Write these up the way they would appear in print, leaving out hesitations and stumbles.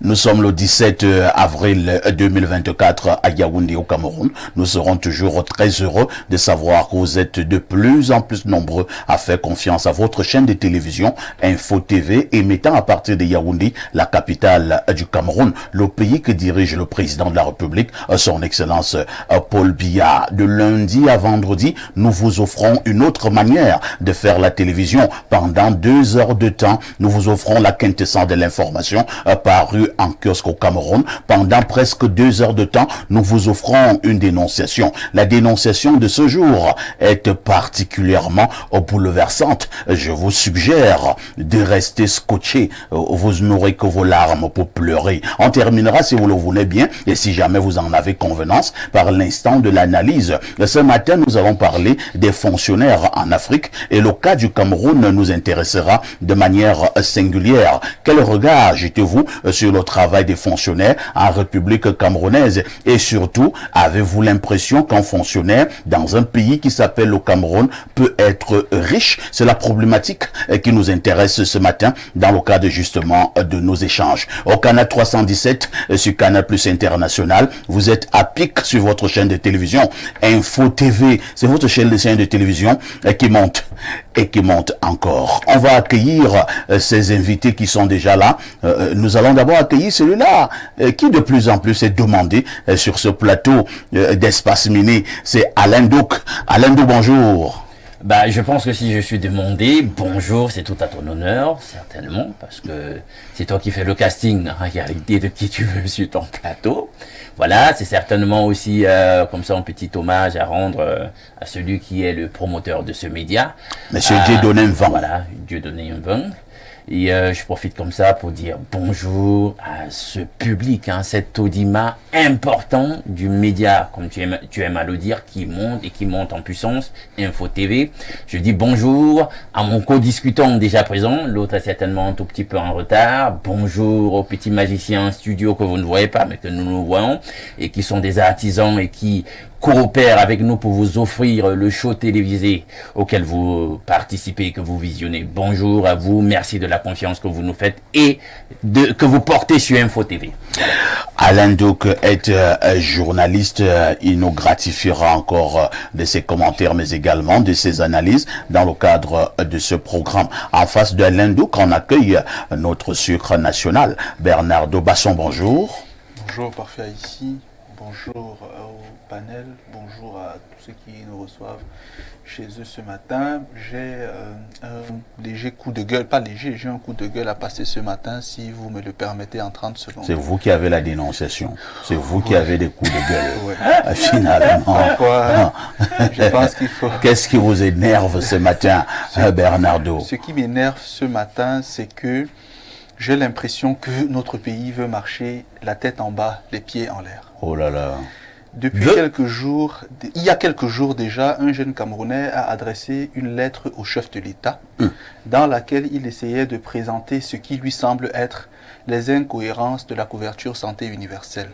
Nous sommes le 17 avril 2024 à Yaoundé au Cameroun. Nous serons toujours très heureux de savoir que vous êtes de plus en plus nombreux à faire confiance à votre chaîne de télévision Info TV, émettant à partir de Yaoundé, la capitale du Cameroun, le pays que dirige le président de la République, son Excellence Paul Biya. De lundi à vendredi, nous vous offrons une autre manière de faire la télévision. Pendant 2 heures de temps, nous vous offrons la quintessence de l'information parue en kiosque au Cameroun. Pendant presque 2 heures de temps, nous vous offrons une dénonciation. La dénonciation de ce jour est particulièrement bouleversante. Je vous suggère de rester scotché. Vous n'aurez que vos larmes pour pleurer. On terminera, si vous le voulez bien, et si jamais vous en avez convenance, par l'instant de l'analyse. Ce matin, nous allons parler des fonctionnaires en Afrique, et le cas du Cameroun nous intéressera de manière singulière. Quel regard jetez-vous sur le travail des fonctionnaires en République camerounaise? Et surtout, avez-vous l'impression qu'un fonctionnaire dans un pays qui s'appelle le Cameroun peut être riche? C'est la problématique qui nous intéresse ce matin dans le cadre justement de nos échanges. Au Canal 317 sur Canal Plus International, vous êtes à pic sur votre chaîne de télévision Info TV. C'est votre chaîne de télévision qui monte et qui monte encore. On va accueillir ces invités qui sont déjà là. Nous allons d'abord accueillir celui-là qui de plus en plus est demandé sur ce plateau d'Espace Mini. C'est Alain Douk. Alain Douk, bonjour. Bah, je pense que si je suis demandé, bonjour, c'est tout à ton honneur, certainement, parce que c'est toi qui fais le casting en réalité de qui tu veux sur ton plateau. Voilà, c'est certainement aussi comme ça un petit hommage à rendre à celui qui est le promoteur de ce média. Monsieur Dieudonné Mvang. Voilà, Dieudonné Mvang. Et je profite comme ça pour dire bonjour à ce public, cet audimat important du média, comme tu aimes à le dire, qui monte et qui monte en puissance, Info TV. Je dis bonjour à mon co-discutant déjà présent, l'autre est certainement un tout petit peu en retard. Bonjour aux petits magiciens en studio que vous ne voyez pas, mais que nous voyons, et qui sont des artisans et qui coopèrent avec nous pour vous offrir le show télévisé auquel vous participez, que vous visionnez. Bonjour à vous, merci de la confiance que vous nous faites et que vous portez sur Info TV. Alain Douk est journaliste, il nous gratifiera encore de ses commentaires, mais également de ses analyses dans le cadre de ce programme. En face de Alain Douk, on accueille notre sucre national, Bernardo Basson, bonjour. Bonjour, parfait ici. Bonjour au panel, bonjour à tous ceux qui nous reçoivent chez eux ce matin. J'ai un léger coup de gueule, pas léger, j'ai un coup de gueule à passer ce matin, si vous me le permettez, en 30 secondes. C'est vous qui avez la dénonciation, c'est vous qui avez des coups de gueule. Finalement, je pense qu'il faut... Qu'est-ce qui vous énerve ce matin, Bernardo? Ce qui m'énerve ce matin, c'est que j'ai l'impression que notre pays veut marcher la tête en bas, les pieds en l'air. Oh là là. Depuis quelques jours, il y a quelques jours déjà, un jeune Camerounais a adressé une lettre au chef de l'État dans laquelle il essayait de présenter ce qui lui semble être les incohérences de la couverture santé universelle.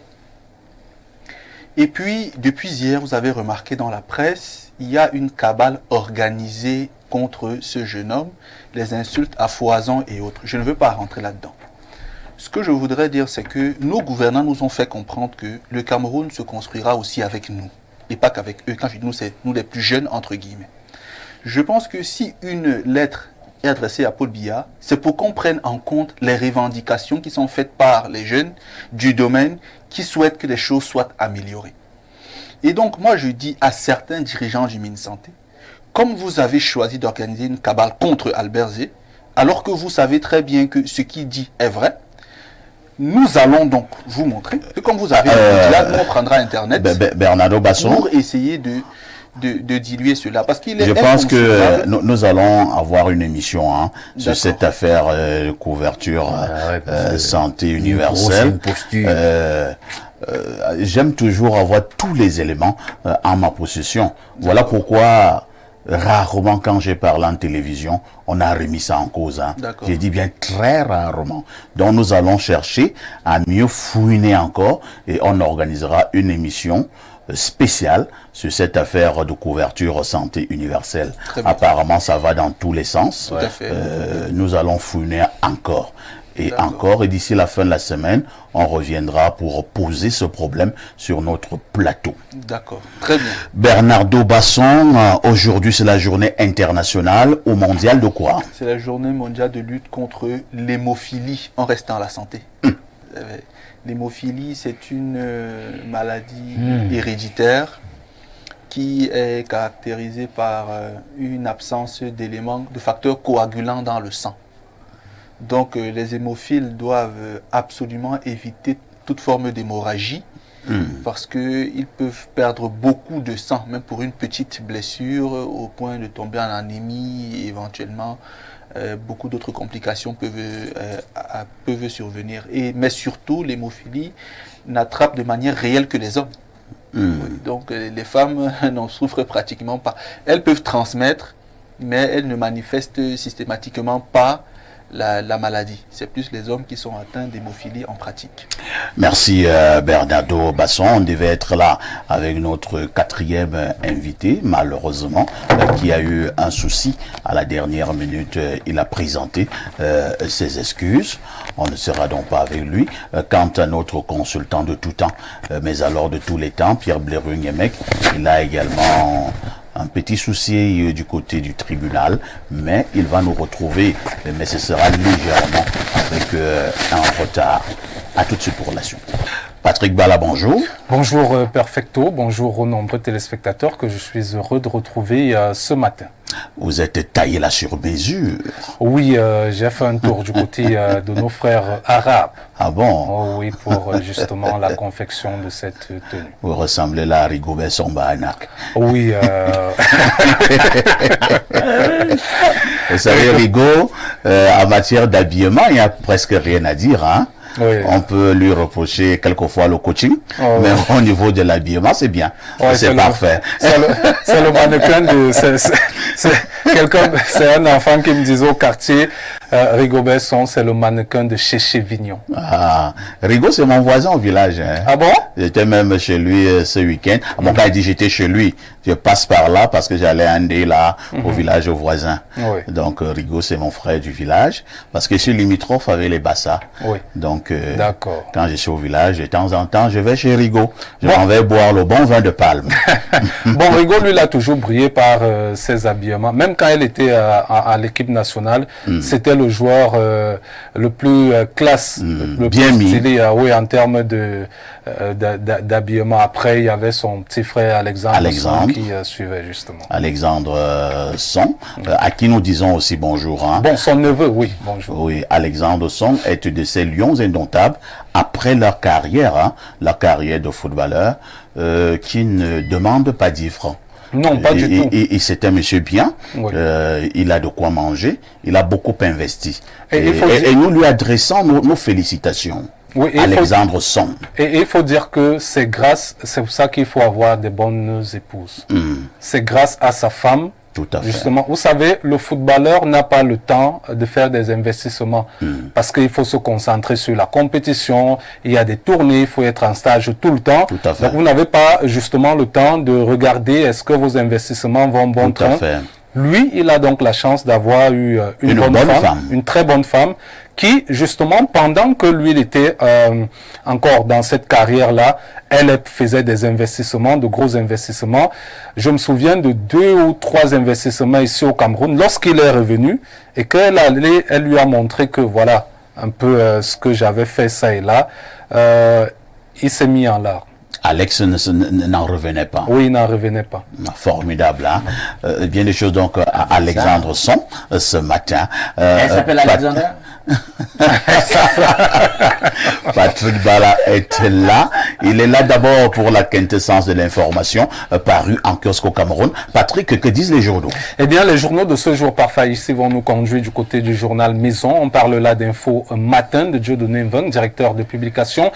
Et puis, depuis hier, vous avez remarqué dans la presse, il y a une cabale organisée contre ce jeune homme, les insultes à foison et autres. Je ne veux pas rentrer là-dedans. Ce que je voudrais dire, c'est que nos gouvernants nous ont fait comprendre que le Cameroun se construira aussi avec nous. Et pas qu'avec eux. Quand je dis nous, c'est nous les plus jeunes, entre guillemets. Je pense que si une lettre est adressée à Paul Biya, c'est pour qu'on prenne en compte les revendications qui sont faites par les jeunes du domaine qui souhaitent que les choses soient améliorées. Et donc, moi, je dis à certains dirigeants du MinSanté, comme vous avez choisi d'organiser une cabale contre Albert Zé, alors que vous savez très bien que ce qu'il dit est vrai, nous allons donc vous montrer que comme vous avez dit là, nous on prendra Internet Bernardo Basson, pour essayer de diluer cela. Parce qu'il est je pense que nous allons avoir une émission sur cette affaire de couverture santé universelle. J'aime toujours avoir tous les éléments en ma possession. Voilà pourquoi rarement quand j'ai parlé en télévision, on a remis ça en cause. J'ai dit bien très rarement. Donc nous allons chercher à mieux fouiner encore et on organisera une émission spéciale sur cette affaire de couverture santé universelle. Apparemment ça va dans tous les sens. Tout à fait. Nous allons fouiner encore. Et encore, et d'ici la fin de la semaine, on reviendra pour poser ce problème sur notre plateau. D'accord, très bien. Bernardo Basson, aujourd'hui c'est la journée internationale ou mondiale de quoi? C'est la journée mondiale de lutte contre l'hémophilie en restant à la santé. L'hémophilie, c'est une maladie héréditaire qui est caractérisée par une absence d'éléments, de facteurs coagulants dans le sang. Donc les hémophiles doivent absolument éviter toute forme d'hémorragie parce qu'ils peuvent perdre beaucoup de sang, même pour une petite blessure, au point de tomber en anémie et éventuellement beaucoup d'autres complications peuvent survenir. Mais surtout, l'hémophilie n'attrape de manière réelle que les hommes. Oui, donc les femmes n'en souffrent pratiquement pas. Elles peuvent transmettre, mais elles ne manifestent systématiquement pas la maladie. C'est plus les hommes qui sont atteints d'hémophilie en pratique. Merci Bernardo Basson. On devait être là avec notre quatrième invité, malheureusement, qui a eu un souci à la dernière minute. Il a présenté ses excuses. On ne sera donc pas avec lui. Quant à notre consultant de tout temps, mais alors de tous les temps, Pierre Blérung-Emek, il a également un petit souci du côté du tribunal, mais il va nous retrouver, mais ce sera légèrement avec un retard. À tout de suite pour la suite. Patrick Bala, bonjour. Bonjour Perfecto, bonjour aux nombreux téléspectateurs que je suis heureux de retrouver ce matin. Vous êtes taillé là sur mesure. Oui, j'ai fait un tour du côté de nos frères arabes. Ah bon? Oh, oui, pour justement la confection de cette tenue. Vous ressemblez là à Rigobert Sombahanak. Oui. Vous savez, Rigo, en matière d'habillement, il n'y a presque rien à dire, hein? Oui. On peut lui reprocher quelquefois le coaching, mais au niveau de l'habillement, c'est bien. C'est parfait. C'est le mannequin de... C'est un enfant qui me disait au quartier, Rigobert Son, c'est le mannequin de Chéché Vignon. Ah, Rigo, c'est mon voisin au village. Hein. Ah bon? J'étais même chez lui ce week-end. Bon, quand il dit j'étais chez lui, je passe par là parce que j'allais un dé là au village voisin. Oui. Donc Rigo, c'est mon frère du village parce que je suis limitrophe avec les Bassa. Oui. Donc, d'accord. Quand je suis au village, de temps en temps, je vais chez Rigo. Je m'en vais boire le bon vin de Palme. Bon, Rigo, lui, il a toujours brillé par ses habillements. Même quand il était à l'équipe nationale, c'était le joueur le plus classe, le bien plus mis. stylé, oui, en termes d'habillement. Après, il y avait son petit frère Alexandre. Son, qui suivait justement. Alexandre Son, à qui nous disons aussi bonjour. Hein. Bon, son neveu, oui, bonjour. Oui, Alexandre Son est de ces lions indomptables après leur carrière de footballeur, qui ne demande pas 10 francs. Non, pas du tout. Et c'est un monsieur bien, oui. Il a de quoi manger, il a beaucoup investi. Et nous lui adressons nos félicitations. Oui, Alexandre Son. Et il faut dire que c'est pour ça qu'il faut avoir des bonnes épouses. C'est grâce à sa femme. Tout à fait. Justement, vous savez, le footballeur n'a pas le temps de faire des investissements parce qu'il faut se concentrer sur la compétition, il y a des tournées, il faut être en stage tout le temps. Tout à fait. Donc vous n'avez pas justement le temps de regarder est-ce que vos investissements vont bon train. Tout à fait. Lui, il a donc la chance d'avoir eu une bonne femme, une très bonne femme, qui, justement, pendant que lui, il était encore dans cette carrière-là, elle faisait des investissements, de gros investissements. Je me souviens de 2 ou 3 investissements ici au Cameroun, lorsqu'il est revenu, et qu'elle allait, elle lui a montré que, voilà, un peu ce que j'avais fait, ça et là, il s'est mis en larmes. Alex n'en revenait pas. Oui, il n'en revenait pas. Formidable, hein. Bien des choses donc à Alexandre Son ce matin. Elle s'appelle Alexandre. Patrick Bala est là. Il est là d'abord pour la quintessence de l'information parue en kiosque au Cameroun. Patrick, que disent les journaux? Eh bien, les journaux de ce jour parfait ici vont nous conduire du côté du journal Maison. On parle là d'info matin de Dieudonné Mveng, directeur de publication,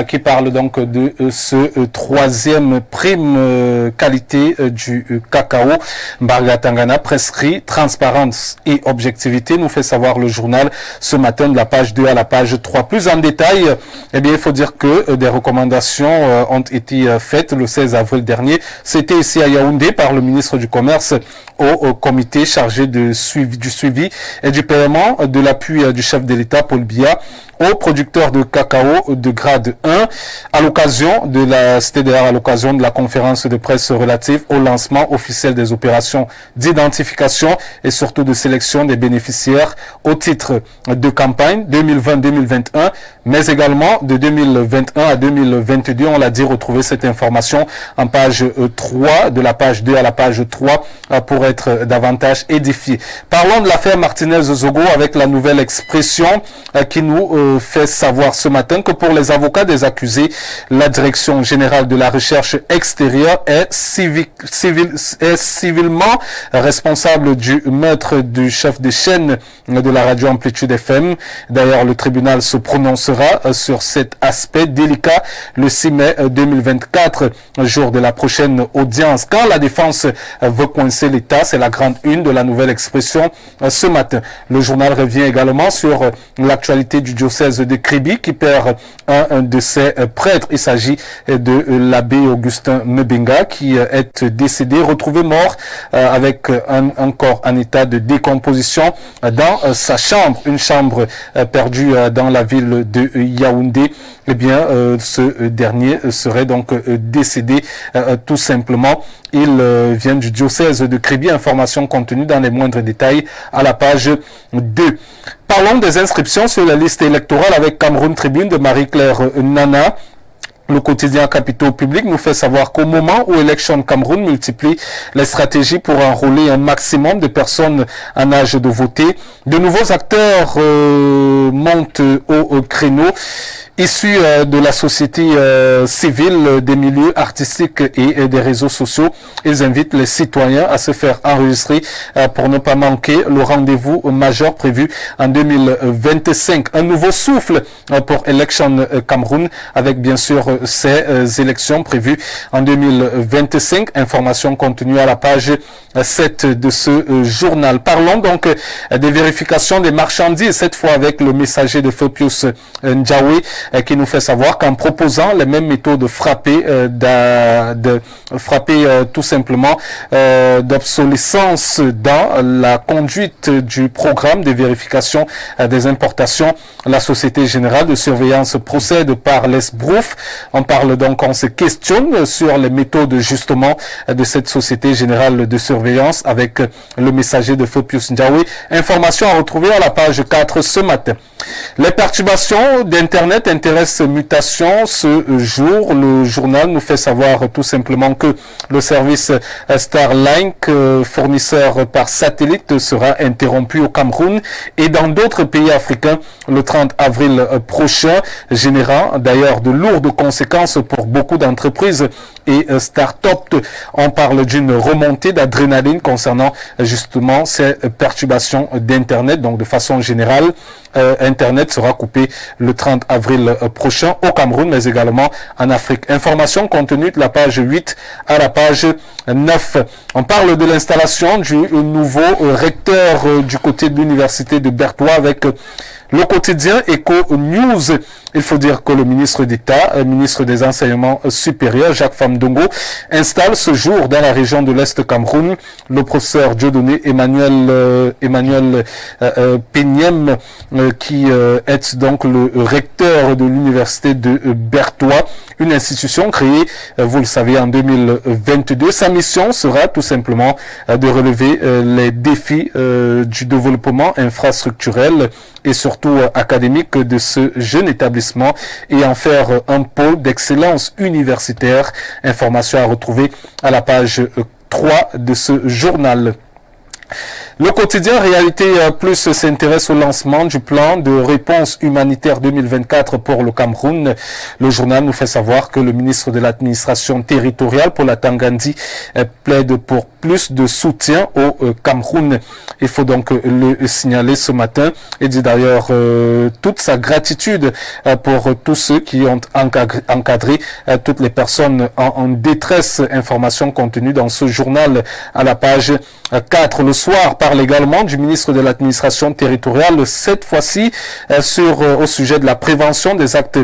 qui parle donc de ce troisième prime qualité du cacao. Mbarga Tangana prescrit transparence et objectivité, nous fait savoir le journal ce matin de la page 2 à la page 3. Plus en détail, eh bien, il faut dire que des recommandations déclarations ont été faites le 16 avril dernier. C'était ici à Yaoundé par le ministre du Commerce au comité chargé du suivi et du paiement de l'appui du chef de l'État, Paul Biya, aux producteurs de cacao de grade 1 à l'occasion de la conférence de presse relative au lancement officiel des opérations d'identification et surtout de sélection des bénéficiaires au titre de campagne 2020-2021, mais également de 2021 à 2022. On l'a dit, retrouver cette information en page 3, de la page 2 à la page 3 pour être davantage édifié. Parlons de l'affaire Martinez-Zogo avec la nouvelle expression qui nous fait savoir ce matin que pour les avocats des accusés, la direction générale de la recherche extérieure est civilement responsable du meurtre du chef de chaîne de la radio Amplitude FM. D'ailleurs, le tribunal se prononcera sur cet aspect délicat le 6 mai 2024, jour de la prochaine audience. Quand la défense veut coincer l'État, c'est la grande une de la nouvelle expression ce matin. Le journal revient également sur l'actualité du diocèse de Kribi qui perd un de ses prêtres. Il s'agit de l'abbé Augustin Mbenga qui est décédé, retrouvé mort avec un corps en état de décomposition dans sa chambre, une chambre perdue dans la ville de Yaoundé. Eh bien, ce dernier serait donc décédé tout simplement. Il vient du diocèse de Kribi. Information contenue dans les moindres détails à la page 2. Parlons des inscriptions sur la liste électorale avec Cameroun Tribune de Marie-Claire Nana. Le quotidien Capitaux Public nous fait savoir qu'au moment où Election Cameroun multiplie les stratégies pour enrôler un maximum de personnes en âge de voter, de nouveaux acteurs montent au créneau. Issus de la société civile, des milieux artistiques et des réseaux sociaux, ils invitent les citoyens à se faire enregistrer pour ne pas manquer le rendez-vous majeur prévu en 2025. Un nouveau souffle pour Election Cameroun avec bien sûr ces élections prévues en 2025. Information contenue à la page 7 de ce journal. Parlons donc des vérifications des marchandises, cette fois avec le messager de feu Pius Ndiawe, qui nous fait savoir qu'en proposant les mêmes méthodes de frapper, tout simplement d'obsolescence dans la conduite du programme de vérification des importations, la Société Générale de Surveillance procède par l'esbrouf. On parle donc, on se questionne sur les méthodes justement de cette Société Générale de Surveillance avec le messager de feu Pius Ndiawe. Information à retrouver à la page 4 ce matin. Les perturbations d'Internet intéressent Mutation ce jour. Le journal nous fait savoir tout simplement que le service Starlink, fournisseur par satellite, sera interrompu au Cameroun et dans d'autres pays africains le 30 avril prochain, générant d'ailleurs de lourdes conséquences pour beaucoup d'entreprises et start-up. On parle d'une remontée d'adrénaline concernant justement ces perturbations d'Internet. Donc de façon générale, Internet sera coupé le 30 avril prochain au Cameroun, mais également en Afrique. Information contenue de la page 8 à la page 9. On parle de l'installation du nouveau recteur du côté de l'université de Bertois avec le quotidien Eco News. Il faut dire que le ministre d'État, ministre des Enseignements supérieurs, Jacques Famdongo, installe ce jour dans la région de l'Est Cameroun le professeur Dieudonné Emmanuel Peignem, qui est donc le recteur de l'université de Bertois, une institution créée, vous le savez, en 2022. Sa mission sera tout simplement de relever les défis du développement infrastructurel et surtout académique de ce jeune établissement et en faire un pôle d'excellence universitaire. Information à retrouver à la page 3 de ce journal. Le quotidien Réalité Plus s'intéresse au lancement du plan de réponse humanitaire 2024 pour le Cameroun. Le journal nous fait savoir que le ministre de l'administration territoriale pour la Tangandi plaide pour plus de soutien au Cameroun. Il faut donc le signaler ce matin et dit d'ailleurs toute sa gratitude pour tous ceux qui ont encadré toutes les personnes en détresse. Information contenue dans ce journal à la page 4. Le soir, parle également du ministre de l'administration territoriale, cette fois-ci au sujet de la prévention des actes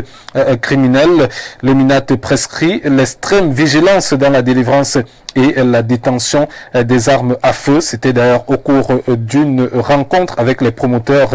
criminels. Le MINAT prescrit l'extrême vigilance dans la délivrance et la détention des armes à feu. C'était d'ailleurs au cours d'une rencontre avec les promoteurs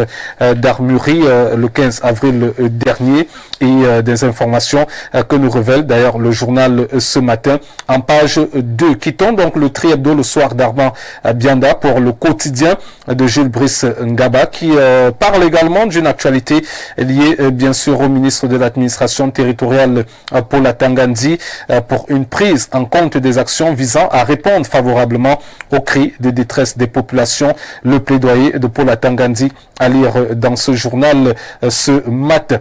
d'armurerie le 15 avril dernier, et des informations que nous révèle d'ailleurs le journal ce matin en page 2. Quittons donc le tri-hebdo le soir d'Armand Bianda pour le quotidien de Jules Brice Ngaba, qui parle également d'une actualité liée bien sûr au ministre de l'administration territoriale Paul Atangandi pour une prise en compte des actions visant à répondre favorablement aux cris de détresse des populations. Le plaidoyer de Paul Atangandi à lire dans ce journal ce matin.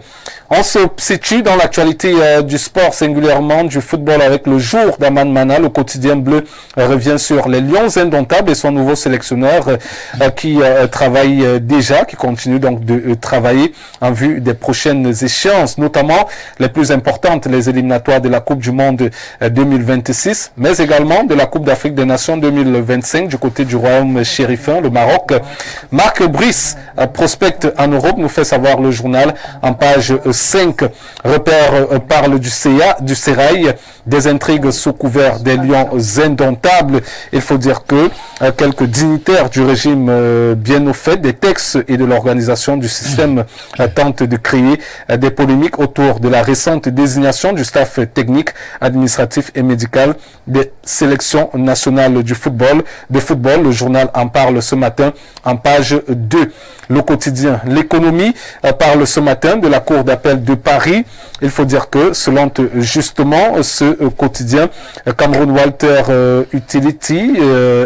On se situe dans l'actualité du sport, singulièrement du football, avec le jour d'Aman Mana. Le quotidien bleu revient sur les Lions indomptables et son nouveau sélectionneur qui travaille déjà, qui continue donc de travailler en vue des prochaines échéances, notamment les plus importantes, les éliminatoires de la Coupe du Monde 2026, mais également de la Coupe d'Afrique des Nations 2025 du côté du Royaume chérifin, le Maroc. Marc Brice prospecte en Europe, nous fait savoir le journal en page 5. Repère parle du Sérail, des intrigues sous couvert des Lions indomptables. Il faut dire que quelques dignitaires du régime bien au fait des textes et de l'organisation du système tentent de créer des polémiques autour de la récente désignation du staff technique, administratif et médical des sélections nationales du football. Le journal en parle ce matin en page 2. Le quotidien L'économie parle ce matin de la Cour d'appel de Paris. Il faut dire que selon justement ce quotidien, Cameroun Walter Utility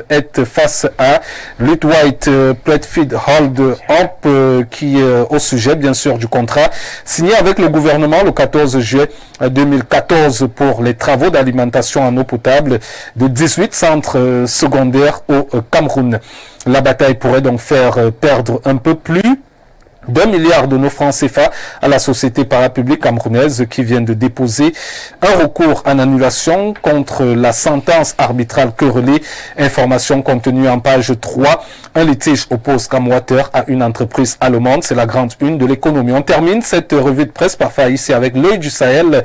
est face à Ludwig Platfield Hold Up qui au sujet bien sûr du contrat signé avec le gouvernement le 14 juillet 2014 pour les travaux d'alimentation en eau potable de 18 centres secondaires au Cameroun. La bataille pourrait donc faire perdre un peu plus d'1 milliard de nos francs CFA à la société parapublique camerounaise qui vient de déposer un recours en annulation contre la sentence arbitrale querellée. Information contenue en page 3. Un litige oppose Camwater à une entreprise allemande. C'est la grande une de l'économie. On termine cette revue de presse parfois ici avec l'œil du Sahel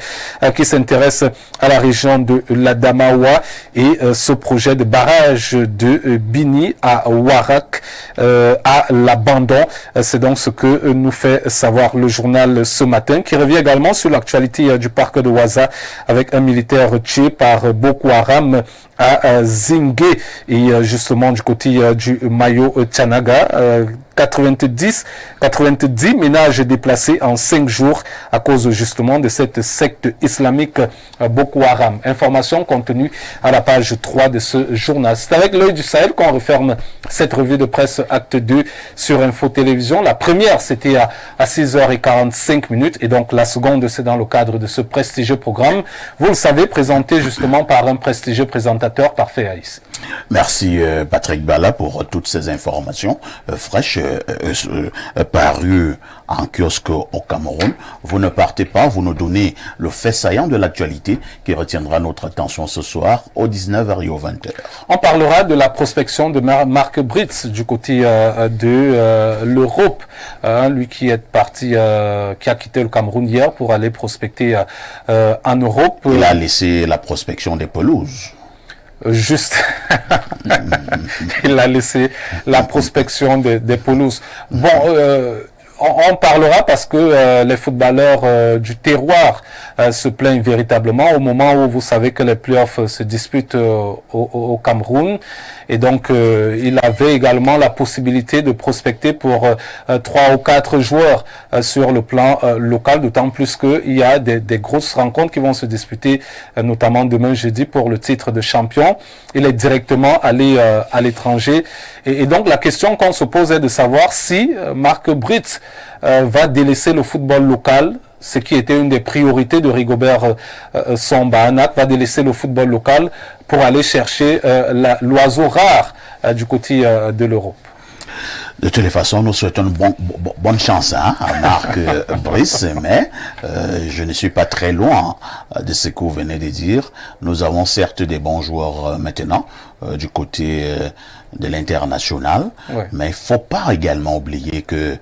qui s'intéresse à la région de l'Adamawa et ce projet de barrage de Bini à Warak à l'abandon. C'est donc ce que nous fait savoir le journal ce matin, qui revient également sur l'actualité du parc de Waza avec un militaire tué par Boko Haram à Zingué et justement du côté du Mayo Tchanaga. 90 ménages déplacés en 5 jours à cause justement de cette secte islamique Boko Haram. Information contenue à la page 3 de ce journal. C'est avec l'œil du Sahel qu'on referme cette revue de presse acte 2 sur Info Télévision. La première, c'était à 6h45 et donc la seconde, c'est dans le cadre de ce prestigieux programme. Vous le savez, présenté justement par un prestigieux présentateur parfait à ici. Merci Patrick Bala pour toutes ces informations fraîches parues en kiosque au Cameroun. Vous ne partez pas, vous nous donnez le fait saillant de l'actualité qui retiendra notre attention ce soir au 19h et au 20h. On parlera de la prospection de Marc Brice du côté de l'Europe. Lui qui est parti, qui a quitté le Cameroun hier pour aller prospecter en Europe. Il a laissé la prospection des pelouses. Juste, il a laissé la prospection des pelouses. Bon, on parlera parce que les footballeurs du terroir se plaignent véritablement au moment où vous savez que les playoffs se disputent au Cameroun. Et donc, il avait également la possibilité de prospecter pour 3 ou 4 joueurs sur le plan local, d'autant plus qu'il y a des grosses rencontres qui vont se disputer, notamment demain jeudi pour le titre de champion. Il est directement allé à l'étranger. Et donc, la question qu'on se pose est de savoir si Marc Brice va délaisser le football local, ce qui était une des priorités de Rigobert Samba-Anak, va délaisser le football local pour aller chercher l'oiseau rare du côté de l'Europe. De toutes les façons, nous souhaitons une bonne chance à Marc Brice, mais je ne suis pas très loin de ce que vous venez de dire. Nous avons certes des bons joueurs maintenant du côté de l'international, mais il ne faut pas également oublier que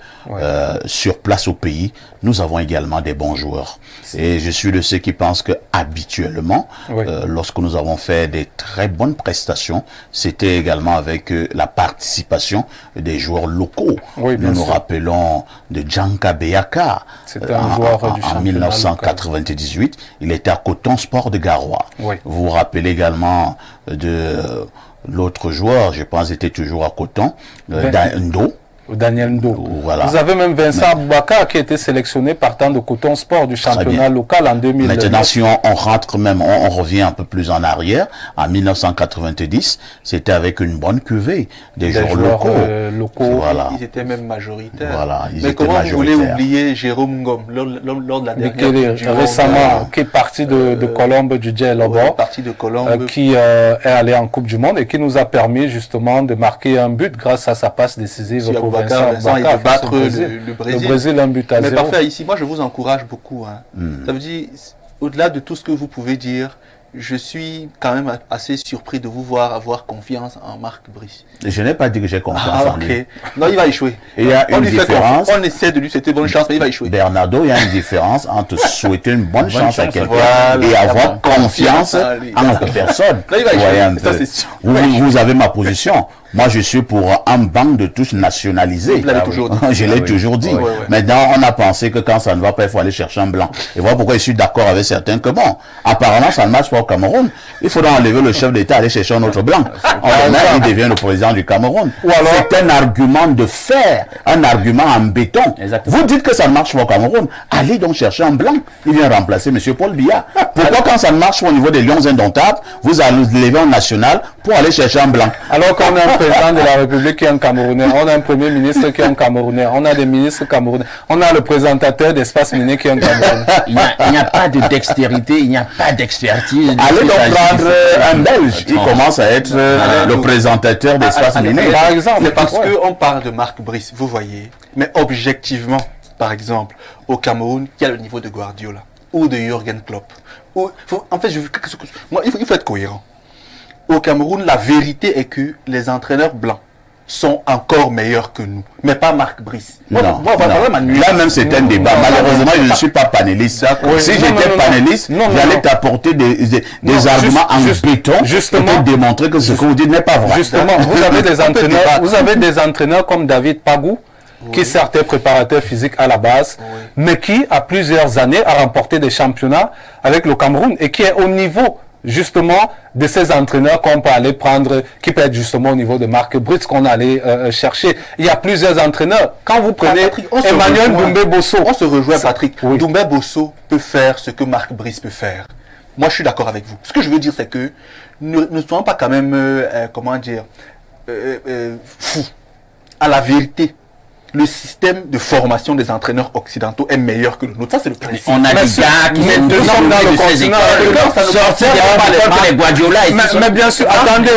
sur place au pays, nous avons également des bons joueurs. Et je suis de ceux qui pensent que habituellement, lorsque nous avons fait des très bonnes prestations, c'était également avec la participation des joueurs locaux. Nous nous rappelons de Djanka Beyaka. C'était un joueur du championnat en 1998. Il était à Coton Sport de Garoua. Vous vous rappelez également de l'autre joueur, je pense, était toujours à Coton, Ndo. Daniel Ndo. Voilà. Vous avez même Vincent Aboubakar qui a été sélectionné partant de Coton Sport du championnat local en 2000. Maintenant, si on rentre même, on revient un peu plus en arrière, en 1990, c'était avec une bonne cuvée des joueurs locaux. Voilà. Ils étaient même majoritaires. Voilà, mais comment vous voulez oublier Jérôme Ngom lors de la dernière récemment, qui est parti de Colombe du Djellabo, qui est allé en Coupe du Monde et qui nous a permis justement de marquer un but grâce à sa passe décisive pour Vincent et de battre le Brésil. Le Brésil, un but à 0. Mais parfait, ici, moi je vous encourage beaucoup. Ça veut dire, au-delà de tout ce que vous pouvez dire, je suis quand même assez surpris de vous voir avoir confiance en Marc Brice. Je n'ai pas dit que j'ai confiance en lui. Non, il va échouer. Il y a une différence. On essaie de lui souhaiter bonne chance, mais il va échouer. Bernardo, il y a une différence entre souhaiter une bonne chance à quelqu'un et avoir confiance en la personne. Là, il va échouer. Vous avez ma position. Moi, je suis pour un banc de touche nationalisé. Je l'ai toujours dit. Maintenant, on a pensé que quand ça ne va pas, il faut aller chercher un blanc. Et voilà pourquoi je suis d'accord avec certains que bon, apparemment, ça ne marche pas au Cameroun. Il faudra enlever le chef d'État, aller chercher un autre blanc. Il devient le président du Cameroun. C'est un argument de fer, un argument en béton. Exactement. Vous dites que ça ne marche pas au Cameroun. Allez donc chercher un blanc. Il vient remplacer M. Paul Biya. Pourquoi quand ça ne marche pas au niveau des Lions indomptables, vous allez lever en national pour aller chercher un blanc? Alors qu'on a un président de la République qui est un Camerounais, on a un premier ministre qui est un Camerounais, on a des ministres camerounais, on a le présentateur d'Espace Minier qui est un Camerounais. Il n'y a pas de dextérité, il n'y a pas d'expertise. Allez donc prendre un Belge qui commence à être le présentateur d'Espace Minier. Par exemple, c'est parce qu'on parle de Marc Brice, vous voyez, mais objectivement, par exemple, au Cameroun, il y a le niveau de Guardiola ou de Jürgen Klopp. En fait, il faut être cohérent. Au Cameroun, la vérité est que les entraîneurs blancs sont encore meilleurs que nous, mais pas Marc Brice. Là même c'est un débat. Malheureusement, je ne suis pas panéliste. Si j'étais panéliste, j'allais t'apporter des arguments en béton pour démontrer que ce que vous dites n'est pas vrai. Justement, vous avez des entraîneurs comme David Pagou, qui certes est préparateur physique à la base, mais qui, à plusieurs années, a remporté des championnats avec le Cameroun et qui est au niveau justement de ces entraîneurs qu'on peut aller prendre, qui peut être justement au niveau de Marc Brice qu'on allait chercher. Il y a plusieurs entraîneurs. Quand vous prenez Emmanuel Doumbé Bosso, on se rejoint, Patrick. Doumbé Bosso peut faire ce que Marc Brice peut faire. Moi, je suis d'accord avec vous. Ce que je veux dire, c'est que ne soyons pas quand même, fous. À la vérité, le système de formation des entraîneurs occidentaux est meilleur que le nôtre. Ça, c'est le principe. On a des gars qui sont deux ans dans le continent. Sortir les Guardiola. Mais bien sûr, attendez,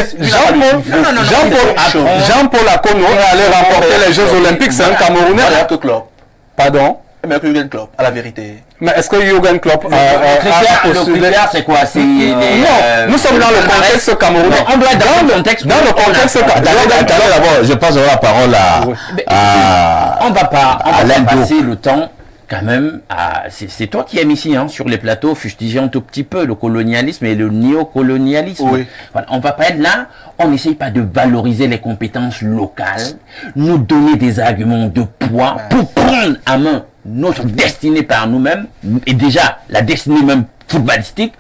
Jean-Paul Akono est allé remporter les Jeux Olympiques, c'est un Camerounais. Pardon? Mais que Jürgen Klopp, à la vérité. Mais est-ce que Jürgen Klopp le critère, c'est quoi? Non, nous sommes dans le contexte camerounais. On doit être dans le contexte. Dans le contexte camerounais. D'abord, je passe la parole on va pas passer le temps quand même c'est toi qui aimes ici sur les plateaux fustiger un tout petit peu le colonialisme et le néocolonialisme. Voilà, on va pas être là, on n'essaye pas de valoriser les compétences locales, nous donner des arguments de poids pour prendre à main notre destinée par nous-mêmes, et déjà la destinée même footballistique,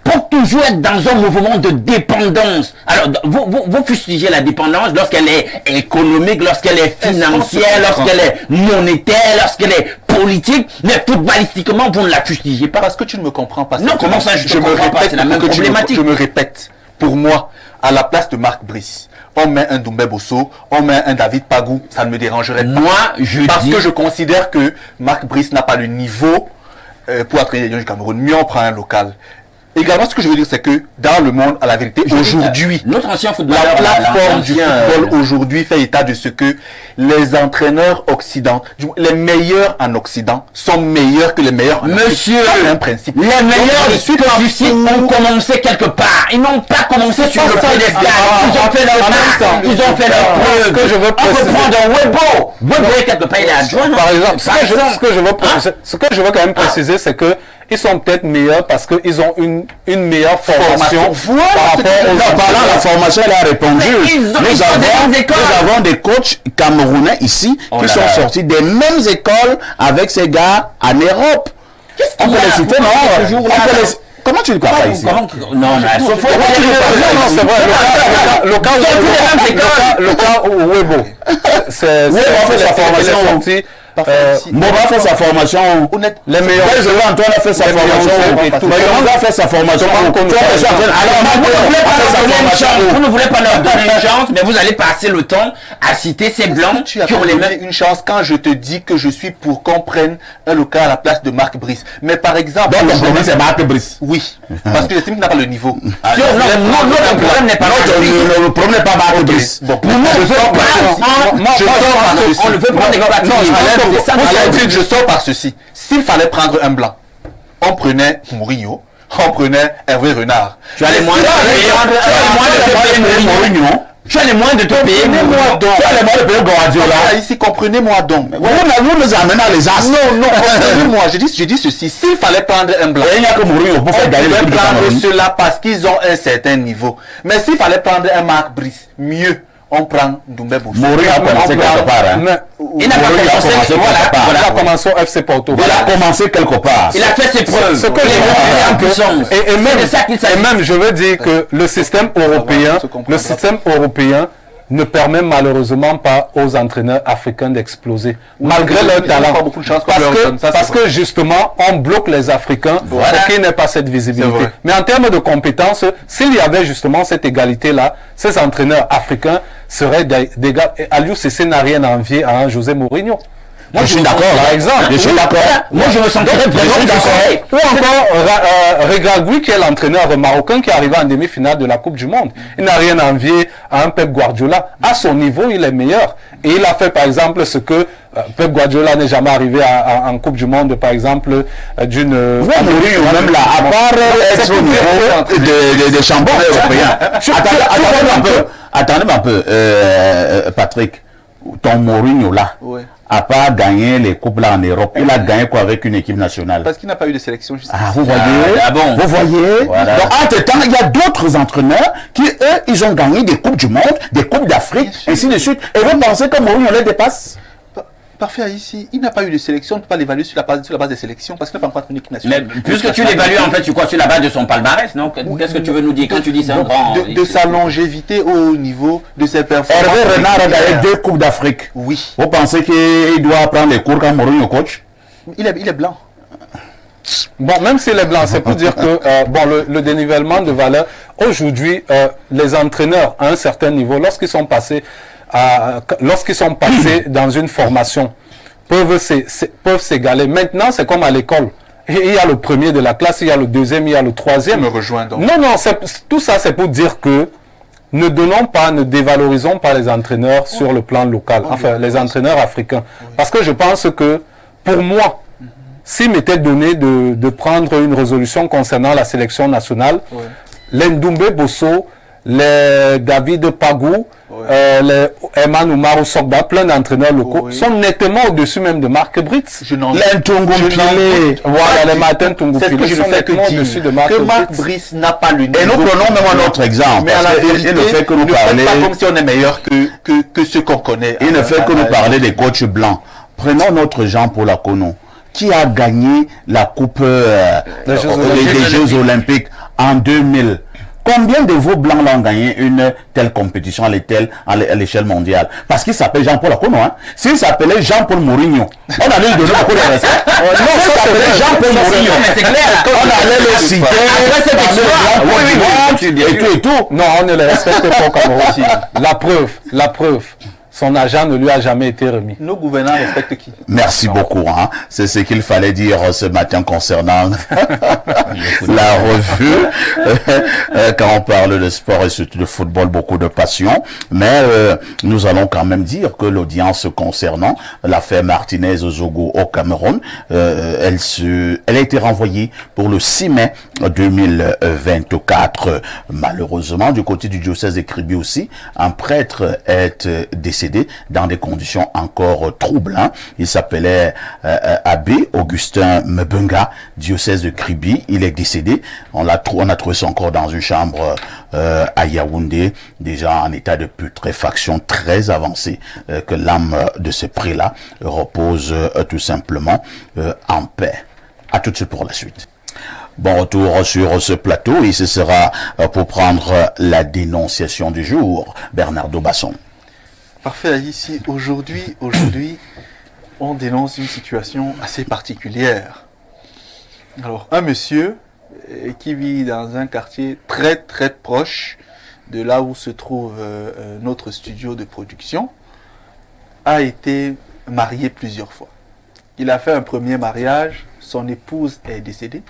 pour toujours être dans un mouvement de dépendance. Alors, vous fustigez la dépendance lorsqu'elle est économique, lorsqu'elle est financière, lorsqu'elle est monétaire, lorsqu'elle est politique, mais footballistiquement, vous ne la fustigez pas. Parce que tu ne me comprends pas. Non, comment ça, je me répète, c'est la même problématique. Je me répète. Pour moi, à la place de Marc Brice, on met un Doumbé Bosso, on met un David Pagou, ça ne me dérangerait pas. Parce que je considère que Marc Brice n'a pas le niveau pour entraîner les Lions du Cameroun. Mieux on prend un local. Également, ce que je veux dire, c'est que dans le monde, à la vérité, aujourd'hui, notre ancien footballeur, la plateforme du football aujourd'hui fait état de ce que les entraîneurs occidentaux, les meilleurs en Occident, sont meilleurs que les meilleurs en Monsieur, c'est un principe. Les meilleurs ont commencé quelque part. Ils n'ont pas commencé sur le piédestal. Ils ont fait leur marque. Ils ont fait leur preuve. Que je veux On peut prendre un Webo. Webo est quelque part, il est adjoint. Par exemple, ce que je veux quand même préciser, c'est que ils sont peut-être meilleurs parce qu'ils ont une meilleure formation par rapport aux parlant de la formation, elle a répondu. Nous avons des coachs camerounais ici qui sont sortis des mêmes écoles avec ces gars en Europe. On peut les citer, non? Comment tu le crois ici? Non, c'est vrai. Le cas où Webo, c'est la formation. Moba fait sa formation. Les meilleurs. Antoine a fait sa formation. Mayonga a fait sa formation. Vous ne voulez pas leur donner une chance, mais vous allez passer le temps à citer ces blancs qui ont les mêmes. une chance quand je te dis que je suis pour qu'on prenne un local à la place de Marc Brice. Mais par exemple. Donc le problème c'est Marc Brice. Oui. Parce que j'estime qu'il n'a pas le niveau. Non, le problème n'est pas le problème n'est pas Marc Brice. Bon, pour moi, on le veut prendre des je sors par ceci. S'il fallait prendre un blanc, on prenait Mourinho, on prenait Hervé Renard. Tu as les moyens de payer Mourinho. Tu as les moyens de te payer. Tu as les moyens de payer Guardiola. Ici, comprenez-moi donc. Vous nous amenez à les as. Non, comprenez-moi. Je dis ceci. S'il fallait prendre un blanc, il n'y a que Mourinho pour faire gagner le prendre cela parce qu'ils ont un certain niveau. Mais s'il fallait prendre un Marc Brice, mieux. On prend Doumbé Bosso. Mourinho a commencé quelque part. Il n'a pas commencé quelque part. Il a commencé au FC Porto. Il a commencé quelque part. Il a fait ses preuves. Ce que et même, je veux dire que le système européen ne permet malheureusement pas aux entraîneurs africains d'exploser, malgré leur talent. Parce que justement, on bloque les Africains pour qu'ils n'aient pas cette visibilité. Mais en termes de compétences, s'il y avait justement cette égalité-là, ces entraîneurs africains seraient des gars. Aliou Cissé n'a rien à envier à un José Mourinho. Moi, je suis d'accord, par exemple. Je suis d'accord. Moi, je me sens très d'accord. Ou encore Regragui, qui est l'entraîneur marocain qui est arrivé en demi-finale de la Coupe du Monde. Il n'a rien à envier à un Pep Guardiola. À son niveau, il est meilleur. Et il a fait, par exemple, ce que Pep Guardiola n'est jamais arrivé en Coupe du Monde, par exemple, d'une... Mourinho, même là, à part être au niveau des champions européens. Attendez un peu, Patrick. Ton Mourinho là, a pas gagné les coupes là en Europe. Il a gagné quoi avec une équipe nationale? Parce qu'il n'a pas eu de sélection. Vous voyez? Vous voyez? Voilà. Donc entre-temps, il y a d'autres entraîneurs qui, eux, ils ont gagné des coupes du monde, des coupes d'Afrique, ainsi de suite. Et vous pensez que Mourinho les dépasse? Parfait, ici, il n'a pas eu de sélection, on ne peut pas l'évaluer sur la base des sélections parce qu'il n'a pas encore une équipe nationale. Mais puisque tu l'évalues en fait, tu crois sur la base de son palmarès, non? Qu'est-ce que tu veux nous dire quand tu dis ça? De sa longévité au niveau de ses performances. Hervé Renard a gagné 2 coupes d'Afrique. Oui. Vous pensez qu'il doit prendre les cours quand Mourinho coach? Il est blanc. Bon, même s'il est blanc, c'est pour dire que le dénivellement de valeur, aujourd'hui, les entraîneurs à un certain niveau, lorsqu'ils sont passés dans une formation, peuvent s'égaler. Maintenant, c'est comme à l'école. Il y a le premier de la classe, il y a le deuxième, il y a le troisième. Tu me rejoins donc. Non, tout ça, c'est pour dire que ne dévalorisons pas les entraîneurs sur le plan local, les entraîneurs africains. Parce que je pense que, pour moi, s'il m'était donné de prendre une résolution concernant la sélection nationale, les Doumbé Bosso, les David Pagou, les Eman Oumarou Sogba, plein d'entraîneurs locaux, sont nettement au-dessus même de Marc Brice. Les Ntungupile, voilà, les Martin Ntungupile sont nettement au-dessus de Marc Brice n'a pas le niveau. Et nous prenons même un autre exemple. Mais à la vérité, il ne fait que nous parler. Pas comme si on est meilleur que ceux qu'on connaît. Il ne fait que nous parler des coachs blancs. Prenons notre Jean-Paul Akono, qui a gagné la Coupe des Jeux Olympiques en 2000. Combien de vos blancs ont gagné une telle compétition à l'échelle mondiale? Parce qu'il s'appelle Jean-Paul Akono. Hein? S'il s'appelait Jean-Paul Mourinho, on allait lui donner beaucoup de respect. Non, s'il s'appelait Jean-Paul Mourinho, on allait le citer. Et tout. Non, on ne le respecte pas comme aussi. La preuve. son argent ne lui a jamais été remis. Nos gouvernants respectent qui? Merci beaucoup. Hein. C'est ce qu'il fallait dire ce matin concernant la revue. Quand on parle de sport et surtout de football, beaucoup de passion. Mais nous allons quand même dire que l'audience concernant l'affaire Martinez-Zogo au Cameroun, elle a été renvoyée pour le 6 mai 2024. Malheureusement, du côté du diocèse de Kribi aussi, un prêtre est décédé dans des conditions encore troublantes. Il s'appelait Abbé Augustin Mbenga, diocèse de Kribi. Il est décédé. On a trouvé son corps dans une chambre à Yaoundé, déjà en état de putréfaction très avancé. Que l'âme de ce prêtre-là repose tout simplement en paix. À tout de suite pour la suite. Bon retour sur ce plateau et ce sera pour prendre la dénonciation du jour. Bernardo Basson. Parfait, ici. Aujourd'hui, on dénonce une situation assez particulière. Alors, un monsieur qui vit dans un quartier très très proche de là où se trouve notre studio de production a été marié plusieurs fois. Il a fait un premier mariage, son épouse est décédée.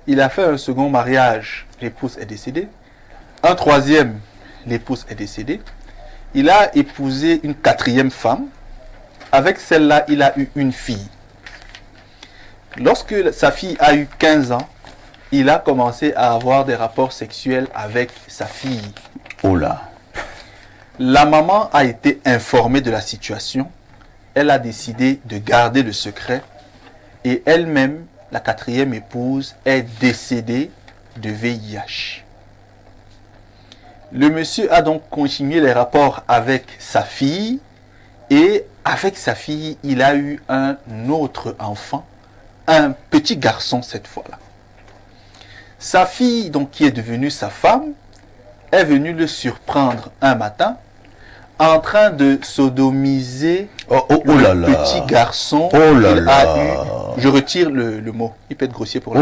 Il a fait un second mariage, l'épouse est décédée. Un troisième, l'épouse est décédée. Il a épousé une quatrième femme. Avec celle-là, il a eu une fille. Lorsque sa fille a eu 15 ans, il a commencé à avoir des rapports sexuels avec sa fille. Oh là. La maman a été informée de la situation. Elle a décidé de garder le secret. Et elle-même, la quatrième épouse, est décédée de VIH. Le monsieur a donc continué les rapports avec sa fille. Et avec sa fille, il a eu un autre enfant, un petit garçon cette fois-là. Sa fille, donc, qui est devenue sa femme, est venue le surprendre un matin en train de sodomiser le petit garçon qu'il a eu. Je retire le mot, il peut être grossier pour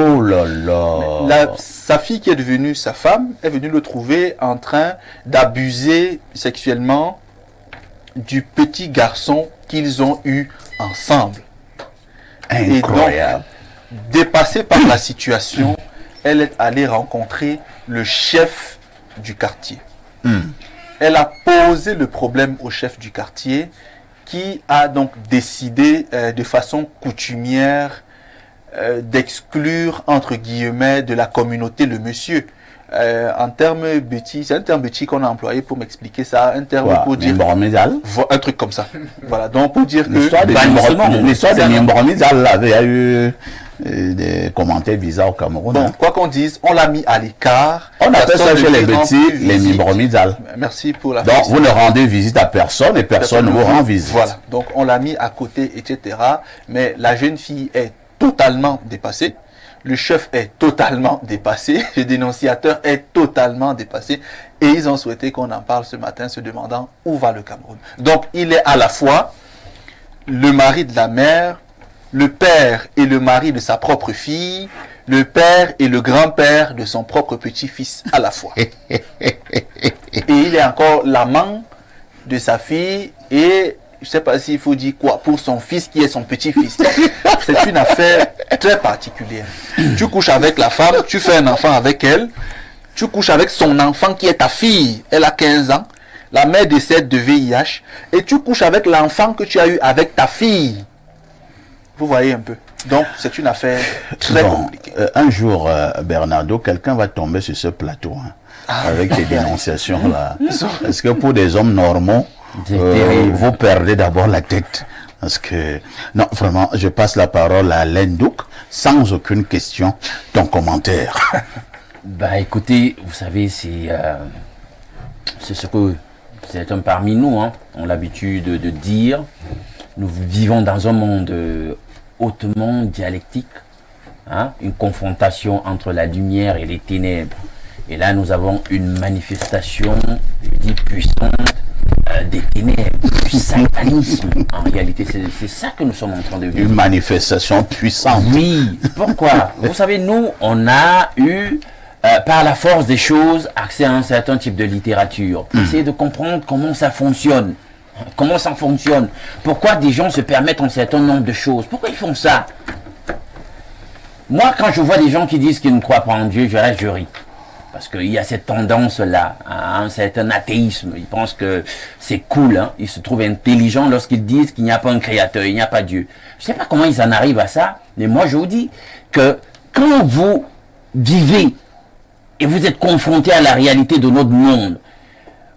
sa fille qui est devenue sa femme est venue le trouver en train d'abuser sexuellement du petit garçon qu'ils ont eu ensemble. Incroyable. Et donc, dépassée par la situation, elle est allée rencontrer le chef du quartier. Elle a posé le problème au chef du quartier qui a donc décidé de façon coutumière d'exclure entre guillemets de la communauté le monsieur. En termes bêtis, c'est un terme bêtis qu'on a employé pour m'expliquer ça, un terme pour dire un truc comme ça. Voilà, donc pour dire que l'histoire de Nimbromizal avait eu des commentaires bizarres au Cameroun. Bon, quoi qu'on dise, on l'a mis à l'écart. On appelle ça chez les petits les Nimbromizal. Merci pour la Donc vous ne rendez visite à personne et personne ne vous rend visite. Voilà, donc on l'a mis à côté, etc. Mais la jeune fille est totalement dépassée. Le chef est totalement dépassé, le dénonciateur est totalement dépassé et ils ont souhaité qu'on en parle ce matin se demandant où va le Cameroun. Donc il est à la fois le mari de la mère, le père et le mari de sa propre fille, le père et le grand-père de son propre petit-fils à la fois. Et il est encore l'amant de sa fille et je ne sais pas s'il faut dire quoi pour son fils qui est son petit-fils. C'est une affaire très particulière. Tu couches avec la femme, tu fais un enfant avec elle, tu couches avec son enfant qui est ta fille, elle a 15 ans, la mère décède de VIH, et tu couches avec l'enfant que tu as eu avec ta fille. Vous voyez un peu. Donc c'est une affaire très compliquée. Un jour, Bernardo, quelqu'un va tomber sur ce plateau avec ces dénonciations-là. Est-ce que pour des hommes normaux, vous perdez d'abord la tête? Parce que, non, vraiment, je passe la parole à Lendouk, sans aucune question, ton commentaire. Bah écoutez, vous savez, c'est ce que certains parmi nous ont l'habitude de dire. Nous vivons dans un monde hautement dialectique, une confrontation entre la lumière et les ténèbres. Et là, nous avons une manifestation, je dis puissante, des ténèbres, du satanisme. En réalité, c'est ça que nous sommes en train de vivre. Une manifestation puissante. Oui, pourquoi? Vous savez, nous, on a eu, par la force des choses, accès à un certain type de littérature, pour essayer de comprendre comment ça fonctionne. Comment ça fonctionne? Pourquoi des gens se permettent un certain nombre de choses? Pourquoi ils font ça? Moi, quand je vois des gens qui disent qu'ils ne croient pas en Dieu, je ris. Parce qu'il y a cette tendance-là, un certain athéisme. Ils pensent que c'est cool, hein. Ils se trouvent intelligents lorsqu'ils disent qu'il n'y a pas un créateur, il n'y a pas Dieu. Je ne sais pas comment ils en arrivent à ça, mais moi je vous dis que quand vous vivez et vous êtes confronté à la réalité de notre monde,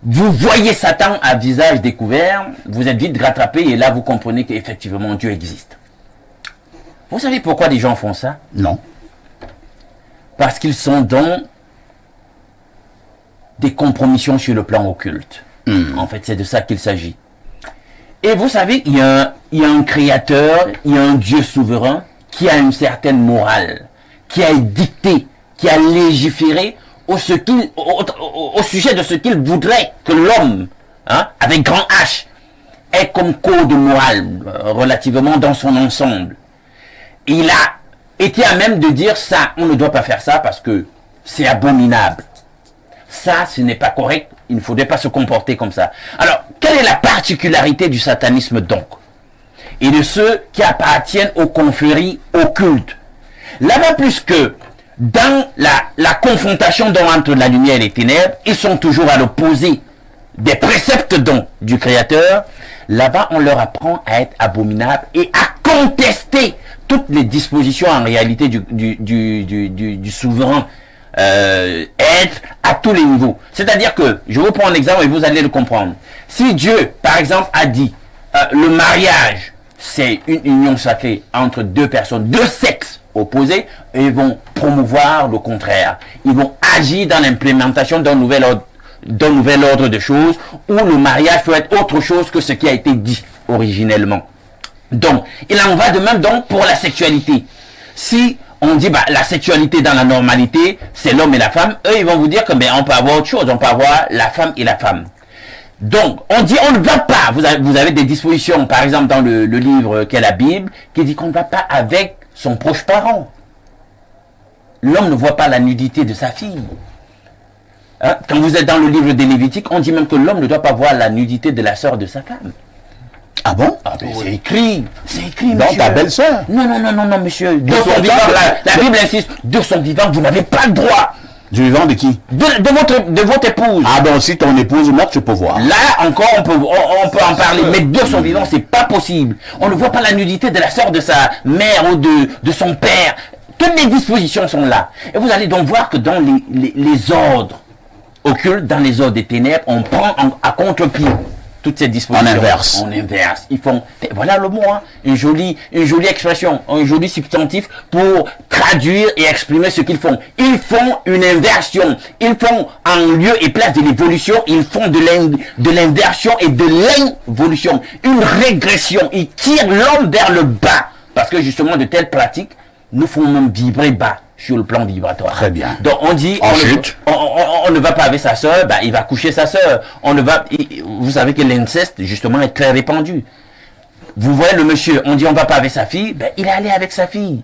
vous voyez Satan à visage découvert, vous êtes vite rattrapé et là vous comprenez qu'effectivement Dieu existe. Vous savez pourquoi les gens font ça? Non. Parce qu'ils sont dans des compromissions sur le plan occulte. En fait, c'est de ça qu'il s'agit. Et vous savez, il y a un créateur, il y a un Dieu souverain qui a une certaine morale, qui a dicté, qui a légiféré au sujet de ce qu'il voudrait que l'homme, hein, avec grand H, ait comme code moral relativement dans son ensemble. Il a été à même de dire ça, on ne doit pas faire ça parce que c'est abominable. Ça, ce n'est pas correct, il ne faudrait pas se comporter comme ça. Alors, quelle est la particularité du satanisme donc? Et de ceux qui appartiennent aux confréries occultes? Là-bas, plus que dans la confrontation entre la lumière et les ténèbres, ils sont toujours à l'opposé des préceptes donc du Créateur. Là-bas, on leur apprend à être abominables et à contester toutes les dispositions en réalité du souverain. Être à tous les niveaux. C'est-à-dire que, je vous prends un exemple et vous allez le comprendre. Si Dieu, par exemple, a dit le mariage, c'est une union sacrée entre deux personnes, deux sexes opposés, et ils vont promouvoir le contraire. Ils vont agir dans l'implémentation d'un nouvel ordre de choses où le mariage peut être autre chose que ce qui a été dit originellement. Donc, il en va de même donc pour la sexualité. Si on dit la sexualité dans la normalité, c'est l'homme et la femme, eux ils vont vous dire que on peut avoir autre chose, on peut avoir la femme et la femme. Donc, on dit on ne va pas, vous avez des dispositions, par exemple dans le livre qu'est la Bible, qui dit qu'on ne va pas avec son proche parent. L'homme ne voit pas la nudité de sa fille. Hein? Quand vous êtes dans le livre des Lévitiques, on dit même que l'homme ne doit pas voir la nudité de la sœur de sa femme. Ah bon? Ah ben c'est écrit, monsieur. Dans ta belle-sœur? Non, monsieur. De son vivant, la Bible insiste, de son vivant, vous n'avez pas le droit. Du vivant de qui? De votre épouse. Ah bon, si ton épouse meurt, tu peux voir. Là encore, on peut en parler, mais de son vivant, c'est pas possible. On ne voit pas la nudité de la sœur de sa mère ou de son père. Toutes les dispositions sont là. Et vous allez donc voir que dans les ordres occultes, dans les ordres des ténèbres, on prend à contre-pied toutes ces dispositions. En inverse. Ils font, voilà le mot, hein, une jolie expression, un joli substantif pour traduire et exprimer ce qu'ils font. Ils font une inversion. Ils font en lieu et place de l'évolution, ils font de l'inversion et de l'involution. Une régression. Ils tirent l'homme vers le bas. Parce que justement, de telles pratiques nous font même vibrer bas sur le plan vibratoire. Très bien. Donc on dit, on ne va pas avec sa sœur, il va coucher sa sœur. Vous savez que l'inceste, justement, est très répandu. Vous voyez le monsieur, on dit on va pas avec sa fille, il est allé avec sa fille.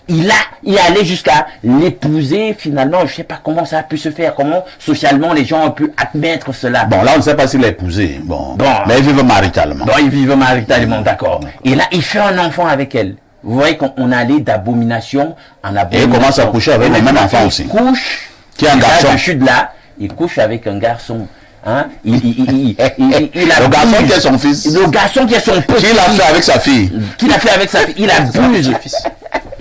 Il est allé jusqu'à l'épouser finalement. Je ne sais pas comment ça a pu se faire, comment socialement les gens ont pu admettre cela. Bon, là on ne sait pas s'il a épousé. Bon, mais ils vivent maritalement. Bon, ils vivent maritalement, d'accord. Et là, il fait un enfant avec elle. Vous voyez qu'on allait d'abomination en abomination. Et il commence à coucher avec le même enfant aussi. Il couche, qui est un garçon. Je suis de là, il couche avec un garçon. Hein? Le garçon qui est son fils. Le garçon qui est son petit. Qui l'a fait avec sa fille. Qui l'a fait avec sa fille. Il abuse.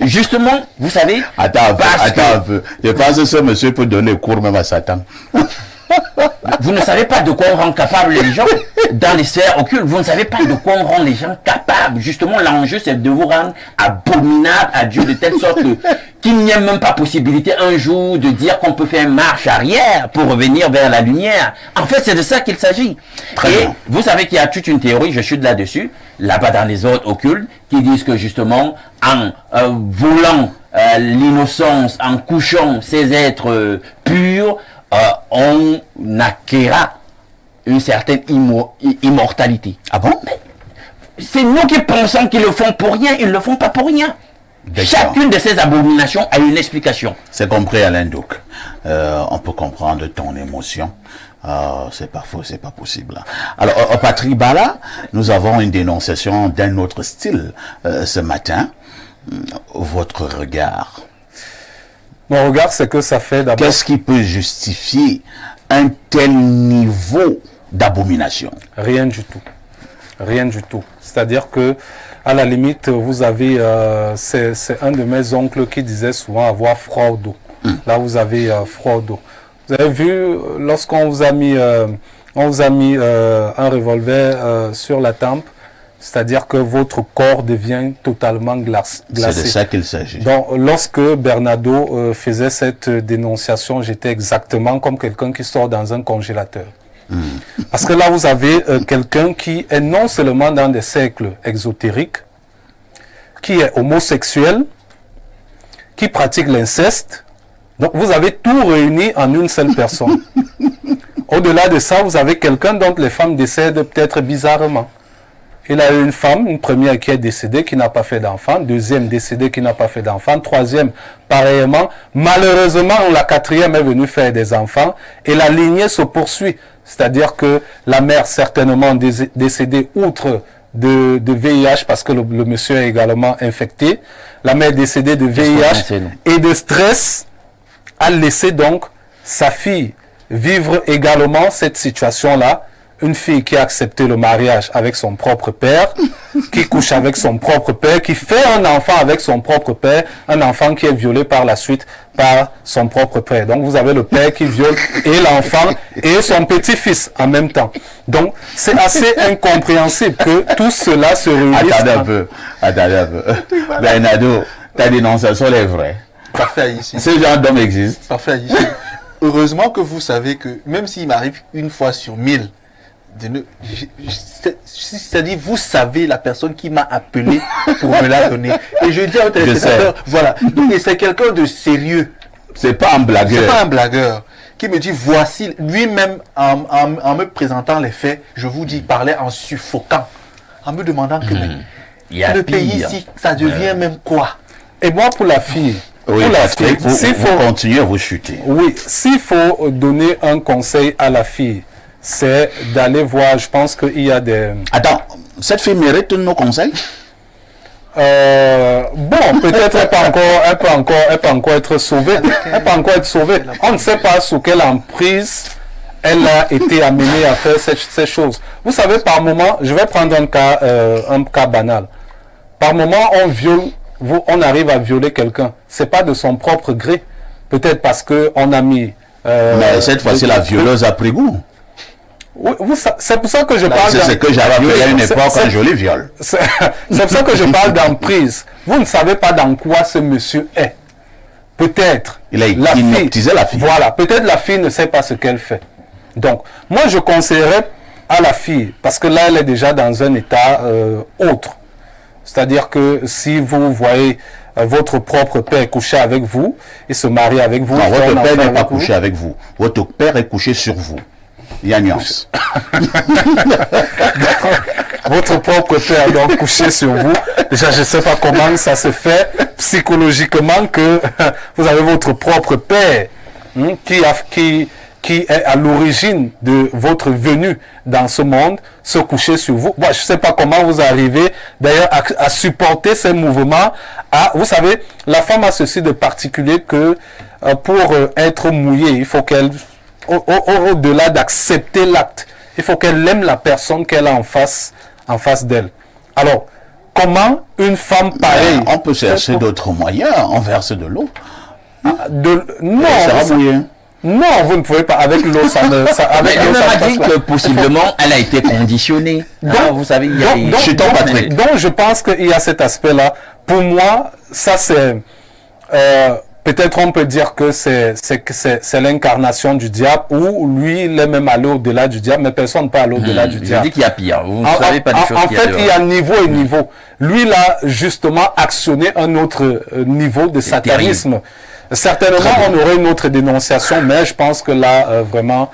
Justement, vous savez. Attends un peu. Je pense que ce monsieur peut donner cours même à Satan. Vous ne savez pas de quoi on rend capable les gens dans les sphères occultes. Vous ne savez pas de quoi on rend les gens capables. Justement, l'enjeu, c'est de vous rendre abominable à Dieu de telle sorte qu'il n'y ait même pas possibilité un jour de dire qu'on peut faire marche arrière pour revenir vers la lumière. En fait, c'est de ça qu'il s'agit. Et vous savez qu'il y a toute une théorie, je chute là-dessus, là-bas dans les ordres occultes, qui disent que justement, en volant l'innocence, en couchant ces êtres purs, on acquérera une certaine immortalité. Ah bon? C'est nous qui pensons qu'ils le font pour rien, ils ne le font pas pour rien. Chacune de ces abominations a une explication. C'est compris, Alain Douk. On peut comprendre ton émotion. C'est pas faux, c'est pas possible. Alors, Patrick Bala, nous avons une dénonciation d'un autre style ce matin. Votre regard. Mon regard, c'est que ça fait d'abord... Qu'est-ce qui peut justifier un tel niveau d'abomination? Rien du tout. Rien du tout. C'est-à-dire que, à la limite, vous avez... c'est un de mes oncles qui disait souvent avoir froid au dos. Là, vous avez froid au dos. Vous avez vu, lorsqu'on vous a mis, un revolver sur la tempe, c'est-à-dire que votre corps devient totalement glacé. C'est de ça qu'il s'agit. Donc, lorsque Bernardo faisait cette dénonciation, j'étais exactement comme quelqu'un qui sort dans un congélateur. Parce que là, vous avez quelqu'un qui est non seulement dans des cercles exotériques, qui est homosexuel, qui pratique l'inceste. Donc, vous avez tout réuni en une seule personne. Au-delà de ça, vous avez quelqu'un dont les femmes décèdent peut-être bizarrement. Il a eu une femme, une première qui est décédée, qui n'a pas fait d'enfant, deuxième décédée qui n'a pas fait d'enfant, troisième pareillement. Malheureusement, la quatrième est venue faire des enfants et la lignée se poursuit. C'est-à-dire que la mère certainement décédée outre de VIH parce que le monsieur est également infecté. La mère décédée de VIH et de stress a laissé donc sa fille vivre également cette situation-là. Une fille qui a accepté le mariage avec son propre père, qui couche avec son propre père, qui fait un enfant avec son propre père, un enfant qui est violé par la suite par son propre père. Donc vous avez le père qui viole et l'enfant et son petit-fils en même temps. Donc c'est assez incompréhensible que tout cela se réunisse. Attendez un peu. Bernardo, ta dénonciation est vraie. Parfait ici. Ce genre d'homme existe. Parfait ici. Heureusement que vous savez que même s'il m'arrive une fois sur 1000, c'est-à-dire vous savez la personne qui m'a appelé pour me la donner. Et je dis au téléspectateur, voilà, donc c'est quelqu'un de sérieux. C'est pas un blagueur. C'est pas un blagueur qui me dit voici, lui-même en me présentant les faits, je vous dis, il parlait en suffoquant, en me demandant que le pays ici, ça devient même quoi? Et moi pour la fille, oui, pour la Patrick, fille, vous continuez à vous chuter. Oui, s'il faut donner un conseil à la fille, c'est d'aller voir, je pense qu'il y a des... Attends, cette fille mérite nos conseils? Bon, peut-être elle peut encore être sauvée. Elle peut encore être sauvée. On ne sait pas sous quelle emprise elle a été amenée à faire ces choses. Vous savez, par moment, je vais prendre un cas banal. Par moment, on arrive à violer quelqu'un. C'est pas de son propre gré. Peut-être parce qu'on a mis... mais cette fois-ci, la violeuse a pris goût. Oui, c'est pour ça que je parle... C'est ce que j'avais vu à une époque quand je les viole. C'est pour ça que je parle d'emprise. Vous ne savez pas dans quoi ce monsieur est. Peut-être... Il a hypnotisé la fille. Voilà, peut-être la fille ne sait pas ce qu'elle fait. Donc, moi je conseillerais à la fille, parce que là elle est déjà dans un état autre. C'est-à-dire que si vous voyez votre propre père coucher avec vous, et se marier avec vous... Non, votre père n'est pas couché avec vous. Votre père est couché sur vous. Il y a nuance. Votre propre père donc couché sur vous. Déjà, je ne sais pas comment ça se fait psychologiquement que vous avez votre propre père qui est à l'origine de votre venue dans ce monde, se coucher sur vous. Moi, je ne sais pas comment vous arrivez d'ailleurs à supporter ces mouvements. Vous savez, la femme a ceci de particulier que pour être mouillée, il faut qu'elle... Au-delà d'accepter l'acte, il faut qu'elle aime la personne qu'elle a en face d'elle. Alors, comment une femme pareille... On peut chercher d'autres moyens, on verse de l'eau. Non, vous ne pouvez pas. Avec l'eau, ça ne... Avec l'eau, ça dit que possiblement, elle a été conditionnée. Donc, vous savez, il y a donc, je pense qu'il y a cet aspect-là. Pour moi, ça c'est... peut-être on peut dire que c'est l'incarnation du diable, ou lui, il est même allé au-delà du diable, mais personne ne peut aller au-delà du diable. Je dis qu'il y a pire. Vous ne savez pas des choses en fait, il y a niveau et niveau. Lui, il a justement actionné un autre niveau de satanisme. Certainement, on aurait une autre dénonciation, mais je pense que là, vraiment,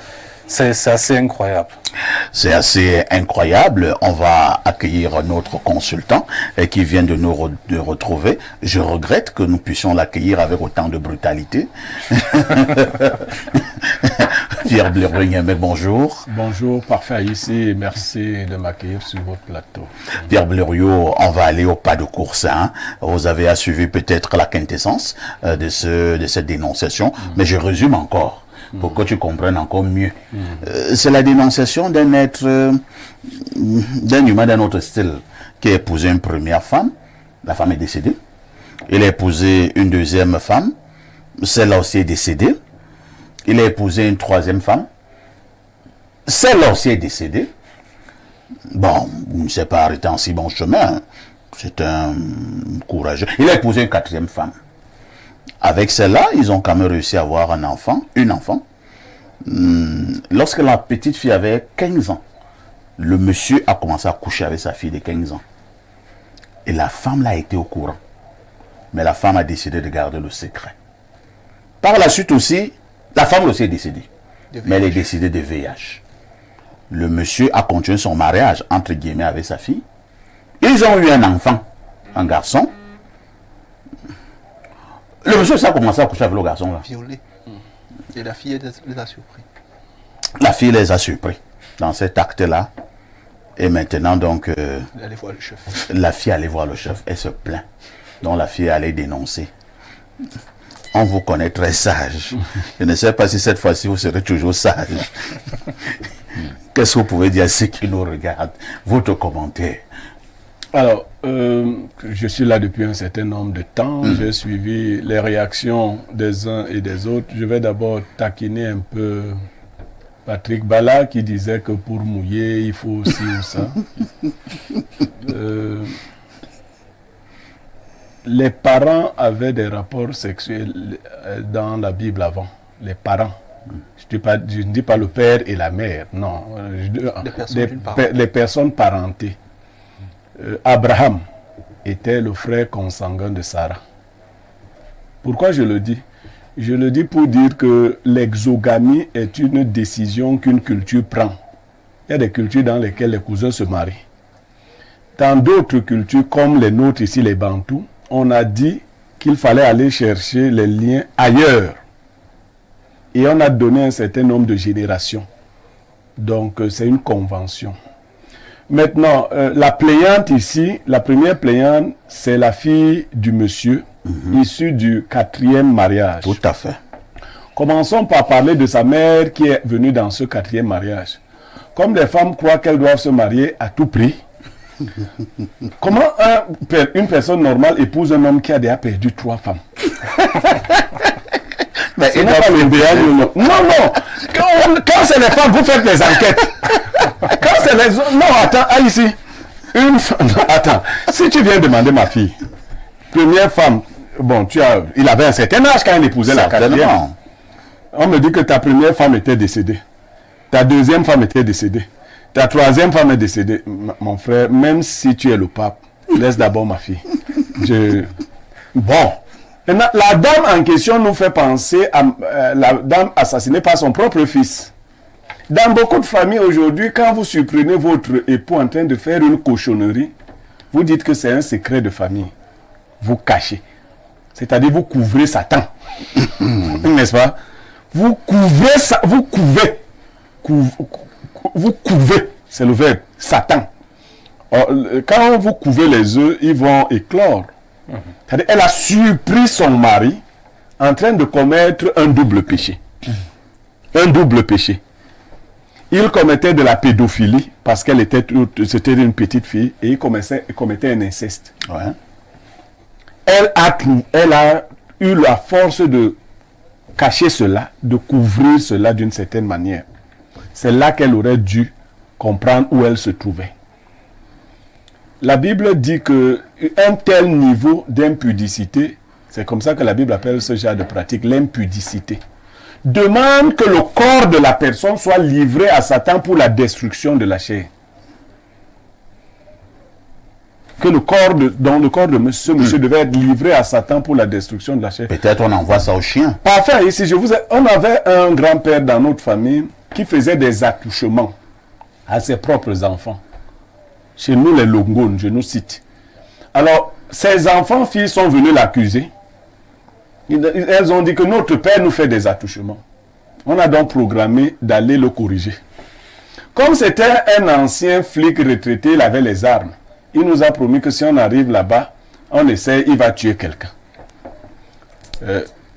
C'est assez incroyable. C'est assez incroyable. On va accueillir notre consultant qui vient de nous retrouver. Je regrette que nous puissions l'accueillir avec autant de brutalité. Pierre Blériot, bonjour. Bonjour, parfait ici et merci de m'accueillir sur votre plateau. Pierre Blériot, on va aller au pas de course. Hein. Vous avez à suivre peut-être la quintessence de cette dénonciation, mais je résume encore. Pour que tu comprennes encore mieux. C'est la dénonciation d'un être, d'un humain d'un autre style, qui a épousé une première femme, la femme est décédée. Il a épousé une deuxième femme, celle-là aussi est décédée. Il a épousé une troisième femme, celle-là aussi est décédée. Bon, il ne s'est pas arrêté en si bon chemin, c'est un courageux. Il a épousé une quatrième femme. Avec celle-là, ils ont quand même réussi à avoir un enfant, une enfant. Lorsque la petite fille avait 15 ans, le monsieur a commencé à coucher avec sa fille de 15 ans. Et la femme là était au courant. Mais la femme a décidé de garder le secret. Par la suite aussi, la femme aussi est décédée. Mais elle est décédée de VIH. Le monsieur a continué son mariage, entre guillemets, avec sa fille. Ils ont eu un enfant, un garçon. Le monsieur, ça a commencé à coucher avec le garçon là. Violé. Et la fille les a surpris. La fille les a surpris dans cet acte-là. Et maintenant, donc, Allez voir le chef. la fille allait voir le chef. Elle se plaint. Donc, la fille allait dénoncer. On vous connaît très sage. Je ne sais pas si cette fois-ci, vous serez toujours sage. Qu'est-ce que vous pouvez dire à ceux qui nous regardent? Votre commentaire. Alors, je suis là depuis un certain nombre de temps. J'ai suivi les réactions des uns et des autres. Je vais d'abord taquiner un peu Patrick Bala qui disait que pour mouiller, il faut aussi ou ça. Les parents avaient des rapports sexuels dans la Bible avant. Les parents. Je ne dis pas le père et la mère, non. Les personnes parentées. Abraham était le frère consanguin de Sarah. Pourquoi je le dis? Je le dis pour dire que l'exogamie est une décision qu'une culture prend. Il y a des cultures dans lesquelles les cousins se marient. Dans d'autres cultures, comme les nôtres ici, les Bantous, on a dit qu'il fallait aller chercher les liens ailleurs. Et on a donné un certain nombre de générations. Donc, c'est une convention. Maintenant, la plaignante ici, la première plaignante, c'est la fille du monsieur, issue du 4e mariage. Tout à fait. Commençons par parler de sa mère qui est venue dans ce 4e mariage. Comme les femmes croient qu'elles doivent se marier à tout prix, comment une personne normale épouse un homme qui a déjà perdu 3 femmes? Mais il n'a pas l'idéal. Non, non. Quand c'est les femmes, vous faites les enquêtes. Quand c'est les hommes. Non, attends, ici. Non, attends. Si tu viens demander ma fille, première femme, bon, il avait un certain âge quand il épousait la 4e. On me dit que ta première femme était décédée. Ta deuxième femme était décédée. Ta troisième femme est décédée. Mon frère, même si tu es le pape, laisse d'abord ma fille. Bon. Maintenant, la dame en question nous fait penser à la dame assassinée par son propre fils. Dans beaucoup de familles aujourd'hui, quand vous surprenez votre époux en train de faire une cochonnerie, vous dites que c'est un secret de famille. Vous cachez. C'est-à-dire vous couvrez Satan. N'est-ce pas? Vous couvrez ça, vous couvez. Vous couvez, c'est le verbe, Satan. Or, quand vous couvez les œufs, ils vont éclore. C'est-à-dire, elle a surpris son mari en train de commettre un double péché. Un double péché. Il commettait de la pédophilie parce qu'elle c'était une petite fille et il commettait un inceste. Ouais. Elle a eu la force de cacher cela, de couvrir cela d'une certaine manière. C'est là qu'elle aurait dû comprendre où elle se trouvait. La Bible dit qu'un tel niveau d'impudicité, c'est comme ça que la Bible appelle ce genre de pratique, l'impudicité, demande que le corps de la personne soit livré à Satan pour la destruction de la chair. Que le corps de ce monsieur devait être livré à Satan pour la destruction de la chair. Peut-être on envoie ça au chien. Parfait, ici on avait un grand-père dans notre famille qui faisait des attouchements à ses propres enfants. Chez nous, les Longones, je nous cite. Alors, ces enfants, filles, sont venus l'accuser. Elles ont dit que notre père nous fait des attouchements. On a donc programmé d'aller le corriger. Comme c'était un ancien flic retraité, il avait les armes. Il nous a promis que si on arrive là-bas, on essaie, il va tuer quelqu'un.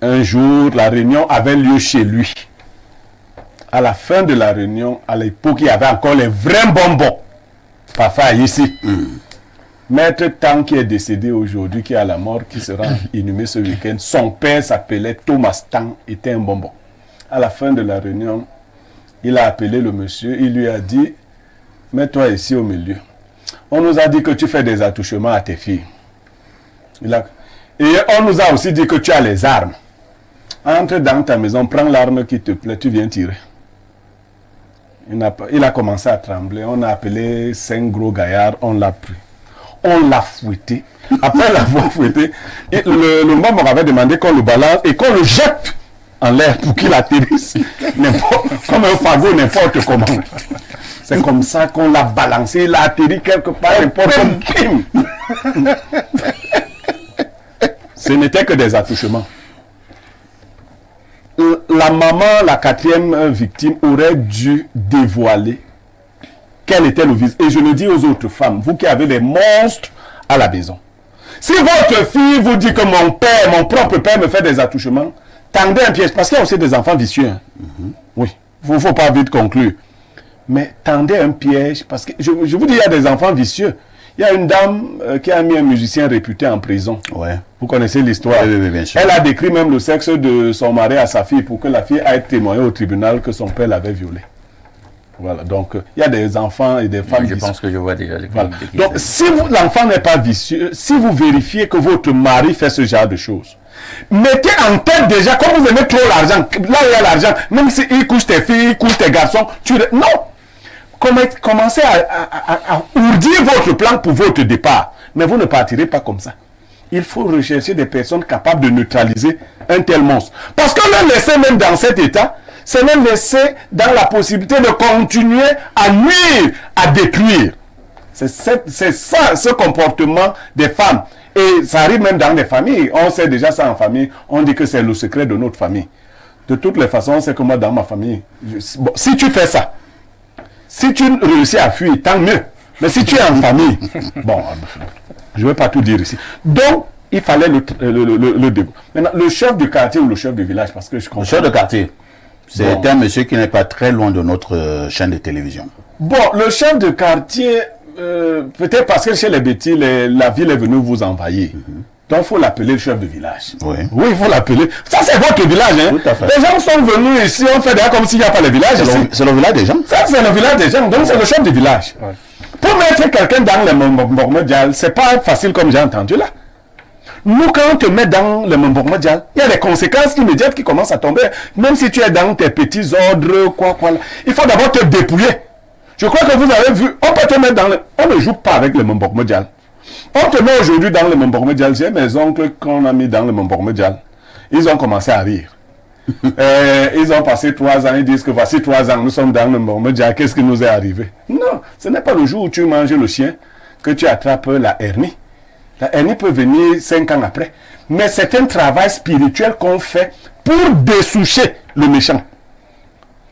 Un jour, la réunion avait lieu chez lui. À la fin de la réunion, à l'époque, il y avait encore les vrais bonbons. Parfois ici. Maître Tang, qui est décédé aujourd'hui, qui est à la mort, qui sera inhumé ce week-end, son père s'appelait Thomas Tang, était un bonbon. À la fin de la réunion, il a appelé le monsieur, il lui a dit, mets-toi ici au milieu. On nous a dit que tu fais des attouchements à tes filles. Et on nous a aussi dit que tu as les armes. Entre dans ta maison, prends l'arme qui te plaît, tu viens tirer. Il a commencé à trembler, on a appelé 5 gros gaillards, on l'a pris. On l'a fouetté. Après l'avoir fouetté, le membre avait demandé qu'on le balance et qu'on le jette en l'air pour qu'il atterrisse comme un fagot, n'importe comment. C'est comme ça qu'on l'a balancé, il a atterri quelque part et comme bim. Ce n'était que des attouchements. La maman, la 4e victime, aurait dû dévoiler quel était le visage. Et je le dis aux autres femmes, vous qui avez des monstres à la maison. Si votre fille vous dit que mon père, mon propre père me fait des attouchements, tendez un piège, parce qu'il y a aussi des enfants vicieux. Hein. Oui, il ne faut pas vite conclure. Mais tendez un piège, parce que je vous dis, il y a des enfants vicieux. Il y a une dame qui a mis un musicien réputé en prison. Ouais. Vous connaissez l'histoire. Oui, bien sûr. Elle a décrit même le sexe de son mari à sa fille pour que la fille aille témoigner au tribunal que son père l'avait violée. Voilà, donc il y a des enfants et des femmes. Je pense que je vois déjà. Voilà. Donc si l'enfant n'est pas vicieux, si vous vérifiez que votre mari fait ce genre de choses, mettez en tête déjà, comme vous aimez trop l'argent, là il y a l'argent, même s'il couche tes filles, il couche tes garçons, non! Commencez à ourdir votre plan pour votre départ. Mais vous ne partirez pas comme ça. Il faut rechercher des personnes capables de neutraliser un tel monstre. Parce que le laisser même dans cet état, c'est même laisser dans la possibilité de continuer à nuire, à détruire. C'est ça, ce comportement des femmes. Et ça arrive même dans les familles. On sait déjà ça en famille. On dit que c'est le secret de notre famille. De toutes les façons, c'est que moi, dans ma famille, si tu fais ça, si tu réussis à fuir, tant mieux. Mais si tu es en famille, bon, je ne vais pas tout dire ici. Donc, il fallait le dégoût. Maintenant, le chef de quartier ou le chef de village, parce que je comprends. Le chef de quartier, c'est un monsieur qui n'est pas très loin de notre chaîne de télévision. Bon, le chef de quartier, peut-être parce que chez les bêtis, la ville est venue vous envahir. Donc, il faut l'appeler le chef de village. Oui, il faut l'appeler. Ça, c'est votre village. Hein? Tout à fait. Les gens sont venus ici, on fait d'ailleurs comme s'il n'y a pas le village. C'est le village des gens. Ça, c'est le village des gens. Donc, c'est le chef de village. Ouais. Pour mettre quelqu'un dans le Mbombo-Dial, c'est pas facile comme j'ai entendu là. Nous, quand on te met dans le Mbombo-Dial, il y a des conséquences immédiates qui commencent à tomber. Même si tu es dans tes petits ordres, quoi là. Il faut d'abord te dépouiller. Je crois que vous avez vu, on peut te mettre dans le... On ne joue pas avec le Mbombo-Dial. On te met aujourd'hui dans le Mbombo-Dial. J'ai mes oncles qu'on a mis dans le Mbombo-Dial. Ils ont commencé à rire. Ils ont passé 3 ans, ils disent que voici 3 ans, nous sommes dans le Mbombo-Dial, qu'est-ce qui nous est arrivé? Non, ce n'est pas le jour où tu manges le chien que tu attrapes la hernie. La hernie peut venir 5 ans après. Mais c'est un travail spirituel qu'on fait pour dessoucher le méchant.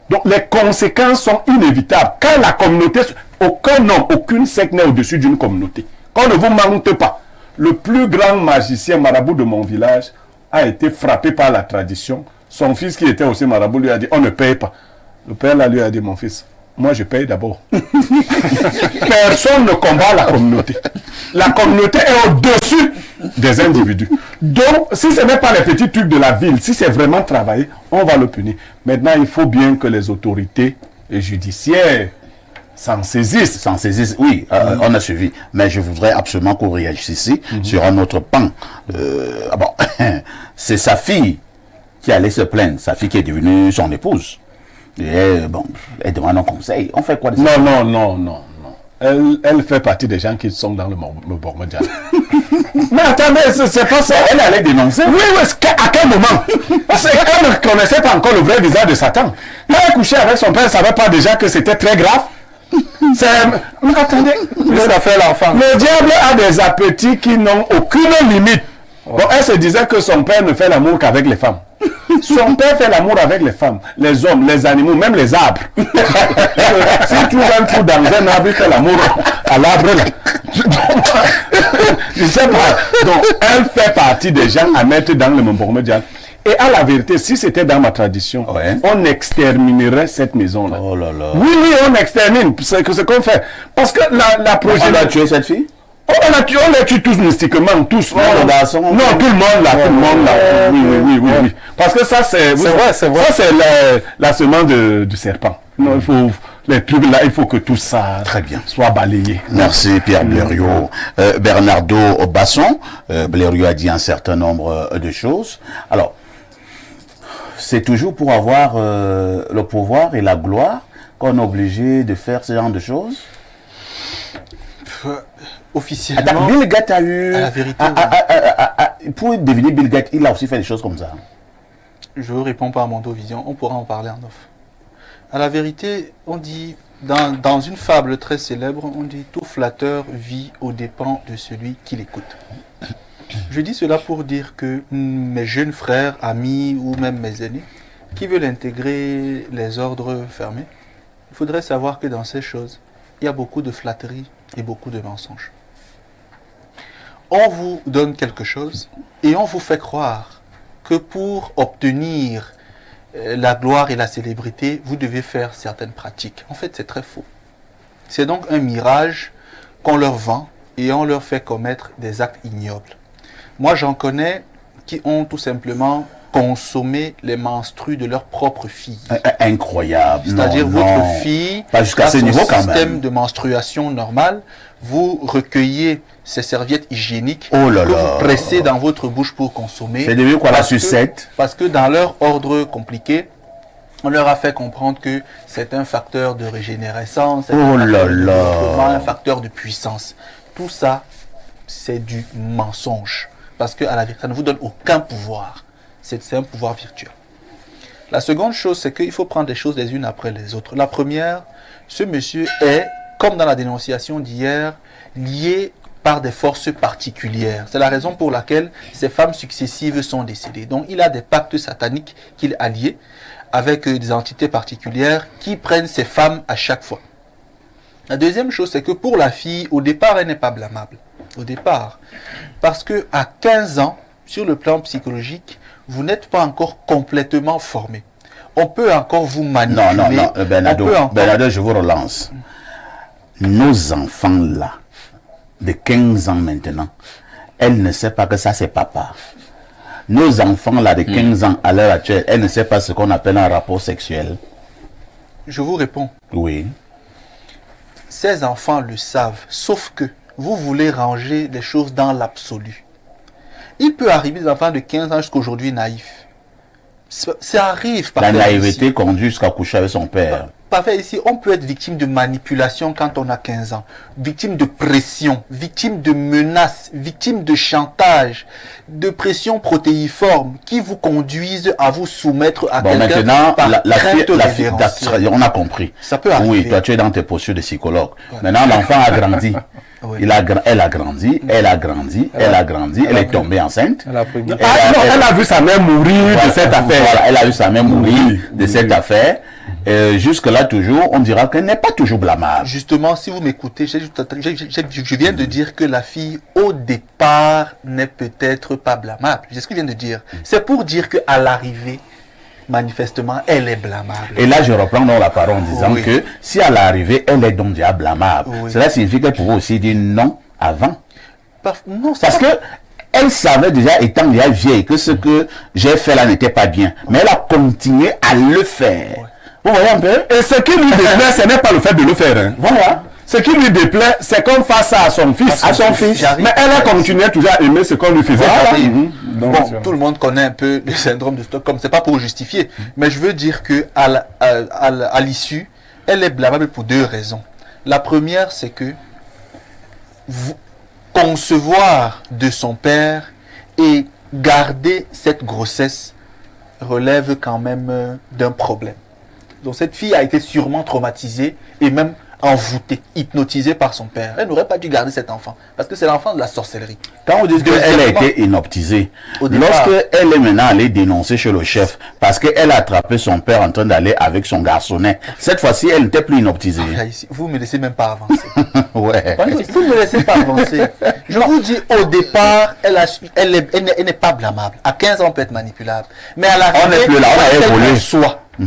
Donc les conséquences sont inévitables. Quand la communauté, aucun homme, aucune secte n'est au-dessus d'une communauté. Qu'on ne vous mente pas. Le plus grand magicien marabout de mon village a été frappé par la tradition. Son fils qui était aussi marabout lui a dit, on ne paye pas. Le père là lui a dit, mon fils, moi je paye d'abord. Personne ne combat la communauté. La communauté est au-dessus des individus. Donc, si ce n'est pas les petits trucs de la ville, si c'est vraiment travaillé, on va le punir. Maintenant, il faut bien que les autorités judiciaires s'en saisissent. S'en saisissent, oui, on a suivi. Mais je voudrais absolument qu'on réagisse ici sur un autre pan. C'est sa fille qui allait se plaindre, sa fille qui est devenue son épouse. Et elle demande un conseil. On fait quoi de ça? Non. Elle fait partie des gens qui sont dans le Mbombo-Dial. Mais attendez, c'est pas ça. Elle allait dénoncer. Oui, à quel moment? Elle ne connaissait pas encore le vrai visage de Satan. Quand elle couchait avec son père, elle ne savait pas déjà que c'était très grave. Mais attendez, Ça fait l'enfant. le diable a des appétits qui n'ont aucune limite. Bon, elle se disait que son père ne fait l'amour qu'avec les femmes. Son père fait l'amour avec les femmes, les hommes, les animaux, même les arbres. Si tu trouves un trou dans un arbre, il fait l'amour à l'arbre là. Je sais pas. Donc, elle fait partie des gens à mettre dans le Montpomé. Et à la vérité, si c'était dans ma tradition, Ouais. on exterminerait cette maison-là. Oh là là. Oui, oui, on extermine. C'est ce qu'on fait. Parce que la On a progéniture... tué cette fille? On les tue tous mystiquement, tous. Non, le garçon. Non, tout le monde là, tout le monde là. Oui, oui, oui, oui, oui. Parce que ça, c'est vrai, c'est vrai. Ça, c'est la semence du serpent. Non, il faut les trucs là, il faut que tout ça Très bien. soit balayé. Merci Pierre Blériot. Bernardo Basson, Blériot a dit un certain nombre de choses. Alors, c'est toujours pour avoir le pouvoir et la gloire qu'on est obligé de faire ce genre de choses. Officiellement, Attends, Bill Gates a eu... à la vérité, pour devenir Bill Gates, il a aussi fait des choses comme ça. je ne réponds pas à Mondovision, on pourra en parler en off. À la vérité, on dit, dans une fable très célèbre, on dit « Tout flatteur vit aux dépens de celui qui l'écoute ». Je dis cela pour dire que mes jeunes frères, amis ou même mes aînés, qui veulent intégrer les ordres fermés, il faudrait savoir que dans ces choses, il y a beaucoup de flatterie et beaucoup de mensonges. On vous donne quelque chose et on vous fait croire que pour obtenir la gloire et la célébrité, vous devez faire certaines pratiques. En fait, c'est très faux. C'est donc un mirage qu'on leur vend et on leur fait commettre des actes ignobles. Moi, j'en connais qui ont tout simplement consommé les menstrues de leur propre fille. Incroyable. C'est-à-dire Non, votre non. fille Pas jusqu'à a ce son niveau quand système même. de menstruation normal, vous recueillez ces serviettes hygiéniques Oh là que là. vous pressez dans votre bouche pour consommer. C'est devenu quoi la Parce que- sucette? Parce que dans leur ordre compliqué, on leur a fait comprendre que c'est un facteur de régénérescence, c'est Oh un là facteur de là. développement, un facteur de puissance. Tout ça, c'est du mensonge. Parce que à la vérité, ça ne vous donne aucun pouvoir. C'est un pouvoir virtuel. La seconde chose, c'est qu'il faut prendre les choses les unes après les autres. La première, ce monsieur est, comme dans la dénonciation d'hier, lié par des forces particulières. C'est la raison pour laquelle ces femmes successives sont décédées. Donc il a des pactes sataniques qu'il a liés avec des entités particulières qui prennent ces femmes à chaque fois. La deuxième chose, c'est que pour la fille, au départ, elle n'est pas blâmable. Au départ. Parce que à 15 ans, sur le plan psychologique, vous n'êtes pas encore complètement formé. On peut encore vous manipuler. Non, non, non, Bernardo, On peut encore- Bernardo, je vous relance. Nos enfants là, de 15 ans maintenant, elle ne sait pas que ça c'est papa. Nos enfants là de 15 ans à l'heure actuelle, elle ne sait pas ce qu'on appelle un rapport sexuel. Je vous réponds. Oui. Ces enfants le savent, sauf que vous voulez ranger les choses dans l'absolu. Il peut arriver des enfants de 15 ans jusqu'à aujourd'hui naïfs. Ça arrive La parfois naïveté ici. conduit jusqu'à coucher avec son père. Parfois ici, on peut être victime de manipulation quand on a 15 ans, victime de pression, victime de menaces, victime de chantage, de pression protéiforme qui vous conduisent à vous soumettre à Bon, quelqu'un maintenant, par la fille, crainte d'accord, on a compris. Ça peut arriver. Oui, toi tu es dans tes postures de psychologue. Maintenant, l'enfant a grandi. Oui. Elle a grandi, elle a grandi, elle est tombée enceinte. Elle a pris goût. Ah non, elle a vu sa mère mourir de cette affaire. Voilà, elle a eu sa mère mourir Oui, de cette affaire. Jusque-là, toujours, on dira qu'elle n'est pas toujours blâmable. Justement, si vous m'écoutez, je viens de dire que la fille, au départ, n'est peut-être pas blâmable. C'est ce que je viens de dire. C'est pour dire qu'à l'arrivée, manifestement, elle est blâmable. Et là, je reprends donc la parole en disant Oui. que si à l'arrivée, elle est donc déjà blâmable, Oui. cela signifie qu'elle pouvait aussi dire non avant. Non, c'est Parce pas- que elle savait déjà, étant déjà vieille, que ce que j'ai fait là n'était pas bien. Mais elle a continué à le faire. Vous voyez un peu? Et ce qui lui déplaît, ce n'est pas le fait de le faire. Hein. Voilà. Ce qui lui déplaît, c'est qu'on fasse ça à son fils. À son fils. Mais elle a continué toujours à aimer ce qu'on lui faisait. Voilà. Mhm. Donc, Bon, tout le monde connaît un peu le syndrome de Stockholm. C'est pas pour justifier, mais je veux dire que à l'issue, elle est blâmable pour deux raisons. La première, c'est que concevoir de son père et garder cette grossesse relève quand même d'un problème. Donc cette fille a été sûrement traumatisée et même envoûtée, hypnotisée par son père. Elle n'aurait pas dû garder cet enfant parce que c'est l'enfant de la sorcellerie. Quand on dit qu'elle a été hypnotisée, lorsqu'elle est maintenant allée dénoncer chez le chef parce qu'elle a attrapé son père en train d'aller avec son garçonnet, cette fois-ci, elle n'était plus hypnotisée. Vous ne me laissez même pas avancer. Ouais. Vous ne me laissez pas avancer. Je vous dis, au départ, elle n'est pas blâmable. À 15 ans, on peut être manipulable. Mais à l'arrivée, on n'est plus là, on a évolué.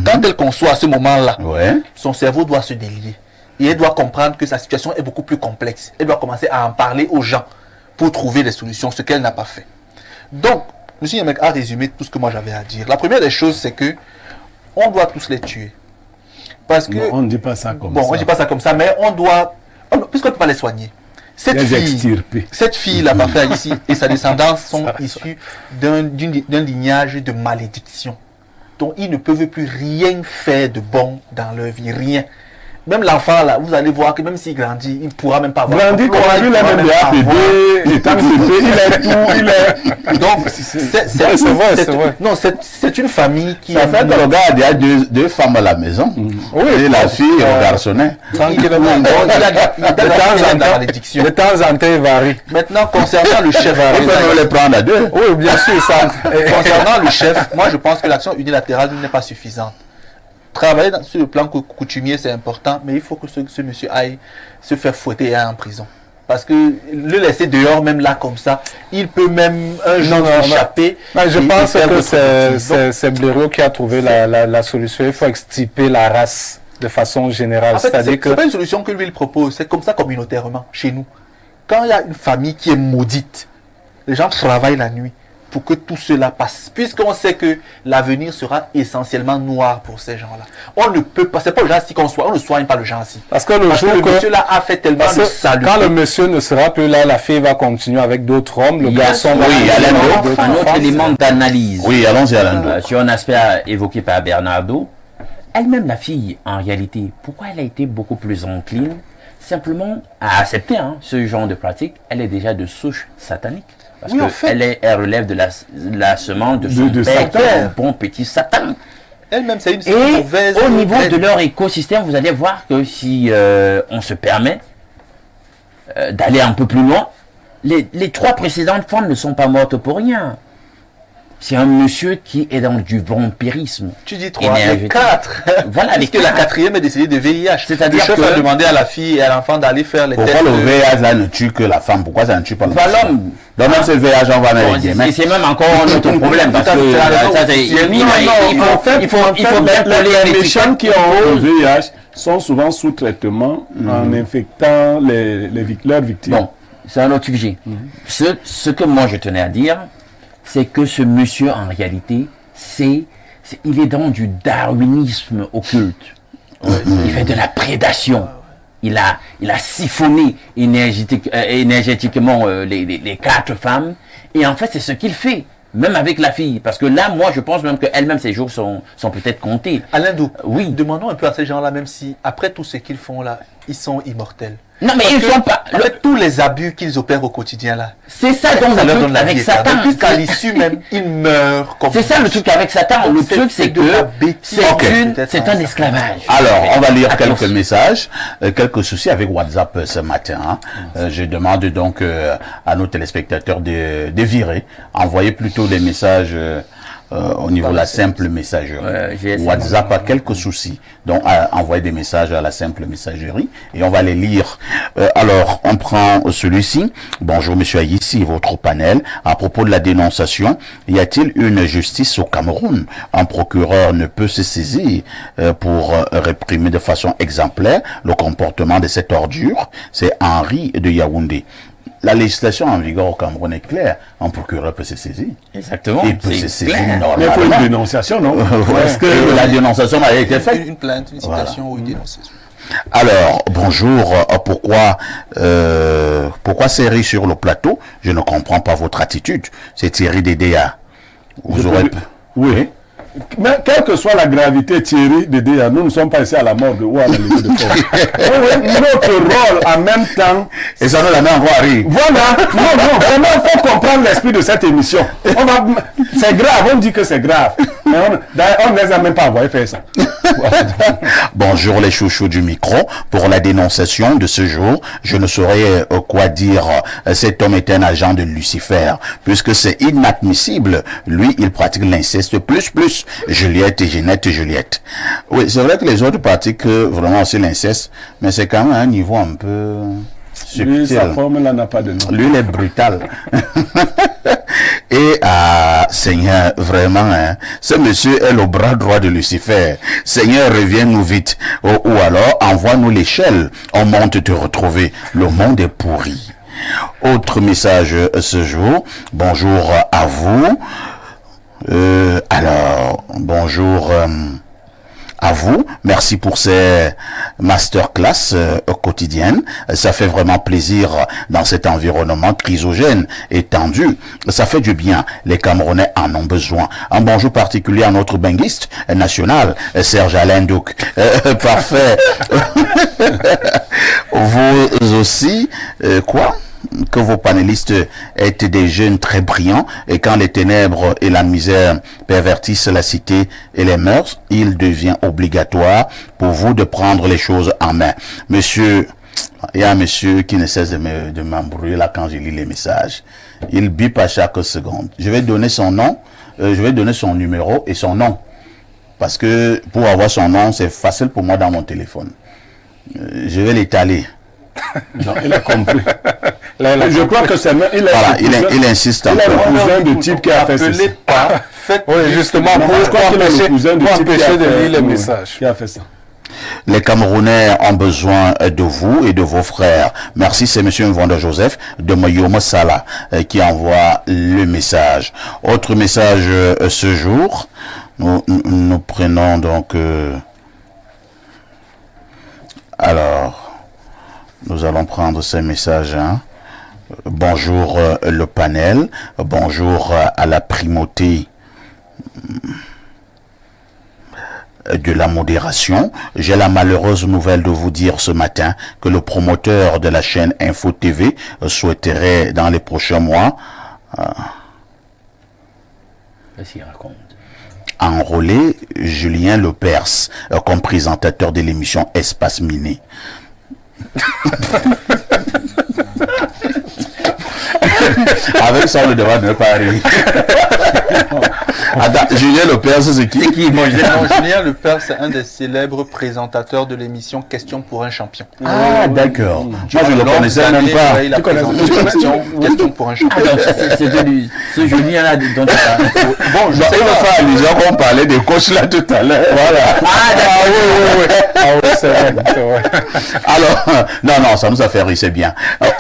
Quand elle conçoit à ce moment-là, ouais, son cerveau doit se délier. Et elle doit comprendre que sa situation est beaucoup plus complexe. Elle doit commencer à en parler aux gens pour trouver des solutions, ce qu'elle n'a pas fait. Donc, M. Yamek a résumé tout ce que moi j'avais à dire. La première des choses, c'est que on doit tous les tuer. Parce que... Non, on ne dit pas ça comme ça. Bon, on ne dit pas ça comme ça, mais on doit... Puisqu'on ne peut pas les soigner. Cette fille-là, ici, et sa descendance sont issus d'un lignage de malédiction. Donc, ils ne peuvent plus rien faire de bon dans leur vie, rien. Même l'enfant, là, vous allez voir que même s'il grandit, il ne pourra même pas avoir... Grandit comme lui, il a même des il est tout, il est... Donc, c'est vrai. Non, c'est une famille qui... Ça fait que le gars, il y a deux femmes à la maison. Oui, et la fille au garçonnet. Tranquillement. De temps en temps, il varie. Maintenant, concernant le chef... On peut les prendre à deux. Oui, bien sûr, ça. Concernant le chef, moi, je pense que l'action unilatérale n'est pas suffisante. Travailler sur le plan coutumier, c'est important, mais il faut que ce monsieur aille se faire fouetter et aille en prison. Parce que le laisser dehors, même là, comme ça, il peut même un jour échapper. Je pense que c'est Blériot qui a trouvé la solution. Il faut extirper la race de façon générale. En fait, c'est pas une solution que lui il propose, c'est comme ça communautairement, chez nous. Quand il y a une famille qui est maudite, les gens travaillent la nuit pour que tout cela passe. Puisqu'on sait que l'avenir sera essentiellement noir pour ces gens-là. On ne peut pas, c'est pas le genre-ci qu'on soigne, on ne soigne pas le genre-ci. Parce que le jour que monsieur-là a fait tellement de salut. Quand le monsieur ne sera plus là, la fille va continuer avec d'autres hommes, le garçon va... Oui, il y a un autre élément d'analyse. Oui, allons-y, Alain. Sur un aspect évoqué par Bernardo, elle-même, la fille, en réalité, pourquoi elle a été beaucoup plus encline simplement à accepter ce genre de pratique? Elle est déjà de souche satanique. Parce oui, que en fait, elle relève de la semence de son père, qui est un bon petit Satan. Elle-même, c'est une mauvaise... au niveau de leur écosystème, vous allez voir que si on se permet d'aller un peu plus loin, les trois précédentes femmes ne sont pas mortes pour rien. C'est un monsieur qui est dans du vampirisme. Tu dis 3, et 4. Voilà, parce que la quatrième est décédée de VIH. C'est-à-dire que... Le chef a demandé à la fille et à l'enfant d'aller faire les tests. Pourquoi le VIH là ne tue que la femme? Pourquoi ça ne tue pas l'homme? Donc même ce VIH, on va mettre les gamins. C'est même encore un autre problème. Parce que il faut bien les méchants qui ont le VIH sont souvent sous traitement en infectant leurs victimes. Bon, c'est un autre sujet. Ce que moi je tenais à dire, c'est que ce monsieur, en réalité, il est dans du darwinisme occulte. Il fait de la prédation. Il a siphonné énergétiquement les 4 femmes. Et en fait, c'est ce qu'il fait, même avec la fille. Parce que là, moi, je pense même qu'elle-même, ses jours sont peut-être comptés. Alain Dou, oui. Demandons un peu à ces gens-là, même si, après tout ce qu'ils font là, ils sont immortels. Non, mais ils sont pas... En fait, tous les abus qu'ils opèrent au quotidien là. C'est ça dont le truc avec Satan. Puisqu'à l'issue même, ils meurent comme... C'est ça le truc avec Satan. Le truc, c'est que c'est un esclavage. Alors, on va lire quelques messages, quelques soucis avec WhatsApp ce matin. Je demande donc à nos téléspectateurs de virer. Envoyez plutôt des messages... au niveau de la simple messagerie. WhatsApp a quelques soucis, donc envoyer des messages à la simple messagerie et on va les lire. Alors, on prend celui-ci. Bonjour Monsieur Aïssi, votre panel. À propos de la dénonciation, y a-t-il une justice au Cameroun? Un procureur ne peut se saisir pour réprimer de façon exemplaire le comportement de cette ordure. C'est Henri de Yaoundé. La législation en vigueur au Cameroun est claire. Un procureur peut se saisir. Exactement. Il peut se saisir normalement. Mais il faut une dénonciation, non? Est-ce que la dénonciation a été faite? Une plainte, une citation ou une dénonciation. Alors, bonjour. Pourquoi Thierry sur le plateau? Je ne comprends pas votre attitude. C'est Thierry DDA. Vous aurez... Oui. Mais quelle que soit la gravité, Thierry, nous ne sommes pas ici à la mort ou à la levée de force. Notre rôle en même temps. Et ça nous la met en voie arrive. Voilà. Non, vraiment, il faut comprendre l'esprit de cette émission. C'est grave, on dit que c'est grave. Mais on ne les a même pas envoyés faire ça. Bonjour les chouchous du micro. Pour la dénonciation de ce jour, je ne saurais quoi dire. Cet homme est un agent de Lucifer, puisque c'est inadmissible. Lui, il pratique l'inceste plus. Juliette et Ginette et Juliette. Oui, c'est vrai que les autres pratiquent vraiment aussi l'inceste, mais c'est quand même à un niveau un peu subtil. Lui, sa forme là n'a pas de nom. Lui, il est brutal. Et Seigneur, vraiment, hein, ce monsieur est le bras droit de Lucifer. Seigneur, reviens-nous vite. Ou alors, envoie-nous l'échelle. On monte te retrouver. Le monde est pourri. Autre message ce jour. Bonjour à vous. Alors, bonjour à vous. Merci pour ces masterclass quotidiennes. Ça fait vraiment plaisir dans cet environnement chrysogène et tendu. Ça fait du bien. Les Camerounais en ont besoin. Un bonjour particulier à notre benguiste national, Serge Alain Douc. Parfait. Vous aussi, quoi? Que vos panélistes étaient des jeunes très brillants et quand les ténèbres et la misère pervertissent la cité et les mœurs, il devient obligatoire pour vous de prendre les choses en main. Monsieur, il y a un monsieur qui ne cesse de m'embrouiller là quand je lis les messages. Il bip à chaque seconde. Je vais donner son nom, je vais donner son numéro et son nom. Parce que pour avoir son nom, c'est facile pour moi dans mon téléphone. Je vais l'étaler. Non, il a compris. Je crois que c'est même. Il insiste encore. Il est le cousin du type qui a fait ceci. Oui, justement, pour empêcher de lire les messages. Qui a fait ça. Les Camerounais ont besoin de vous et de vos frères. Merci, c'est M. Mvonda Joseph de Moyomo Sala qui envoie le message. Autre message ce jour. Nous prenons donc. Alors. Nous allons prendre ces messages. Hein. Bonjour le panel. Bonjour à la primauté de la modération. J'ai la malheureuse nouvelle de vous dire ce matin que le promoteur de la chaîne Info TV souhaiterait dans les prochains mois enrôler Julien Lepers comme présentateur de l'émission Espace Miné. Avec ça, le devoir ne pas arriver. Attends, Julien Lepers, c'est qui? Julien Lepers, c'est un des célèbres présentateurs de l'émission Question pour un champion. Ah, d'accord. Moi, je ne le connaissais même pas. Il a présenté Question pour un champion. Ce Julien-là dont tu parles. Bon, je sais faire allusion qu'on parlait des coachs là tout à l'heure. Voilà. Ah, d'accord, oui. Ah oui, c'est vrai. Alors, non, ça nous a fait rire, c'est bien.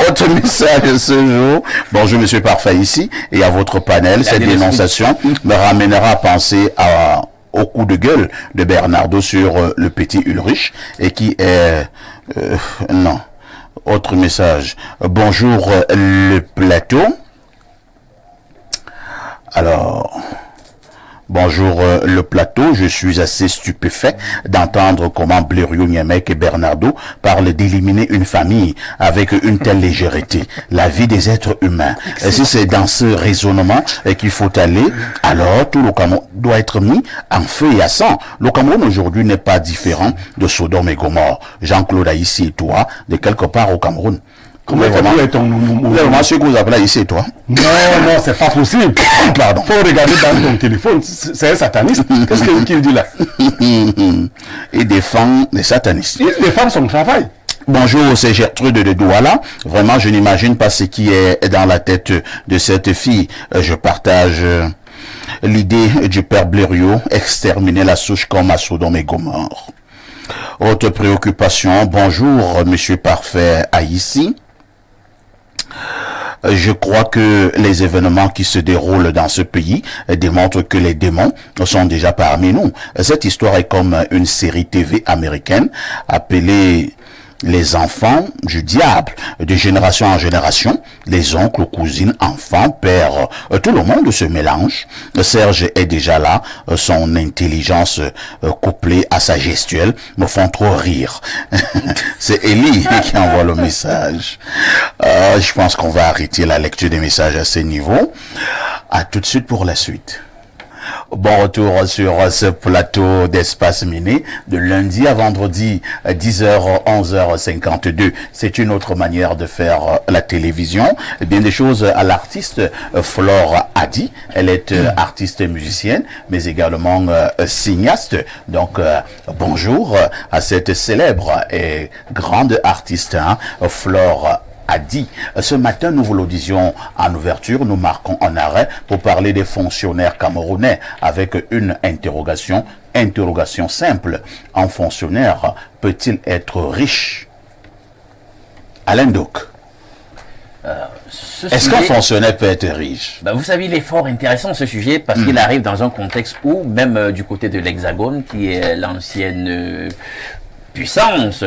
Autre message ce jour. Bonjour, monsieur Parfait ici, et à votre panel. Cette dénonciation me ramènera à penser au coup de gueule de Bernardo sur le petit Ulrich, et qui est... non. Autre message. Bonjour, le plateau. Alors... Bonjour le plateau, je suis assez stupéfait d'entendre comment Blériot, Niemek et Bernardo parlent d'éliminer une famille avec une telle légèreté, la vie des êtres humains. Et si c'est dans ce raisonnement qu'il faut aller, alors tout le Cameroun doit être mis en feu et à sang. Le Cameroun aujourd'hui n'est pas différent de Sodome et Gomorre. Jean-Claude Haïssi et toi, de quelque part au Cameroun. Comment est ton Vous avez vraiment ce que vous appelez ici, toi? Non, c'est pas possible. Pardon. Faut regarder dans ton téléphone. C'est un sataniste. Qu'est-ce qu'il dit là? Il défend les satanistes. Il défend son travail. Bonjour, c'est Gertrude de Douala. Vraiment, je n'imagine pas ce qui est dans la tête de cette fille. Je partage l'idée du père Blériot, exterminer la souche comme à Sodome et Gomorre. Autre préoccupation. Bonjour, monsieur Parfait Haïssi. Je crois que les événements qui se déroulent dans ce pays démontrent que les démons sont déjà parmi nous. Cette histoire est comme une série TV américaine appelée Les enfants du diable, de génération en génération, les oncles, cousines, enfants, pères, tout le monde se mélange. Serge est déjà là, son intelligence couplée à sa gestuelle me font trop rire. C'est Élie qui envoie le message. Je pense qu'on va arrêter la lecture des messages à ce niveau. À tout de suite pour la suite. Bon retour sur ce plateau d'Espace Miné de lundi à vendredi 10h, 11h52. C'est une autre manière de faire la télévision. Bien des choses à l'artiste Flore Adi. Elle est artiste musicienne, mais également cinéaste. Donc, bonjour à cette célèbre et grande artiste, Flore Adi. Ce matin, nous vous le disions en ouverture, nous marquons un arrêt pour parler des fonctionnaires camerounais avec une interrogation simple. Un fonctionnaire peut-il être riche? Alain Doc. Est-ce qu'un fonctionnaire peut être riche? Vous savez, il est fort intéressant ce sujet parce qu'il arrive dans un contexte où, même du côté de l'Hexagone, qui est l'ancienne puissance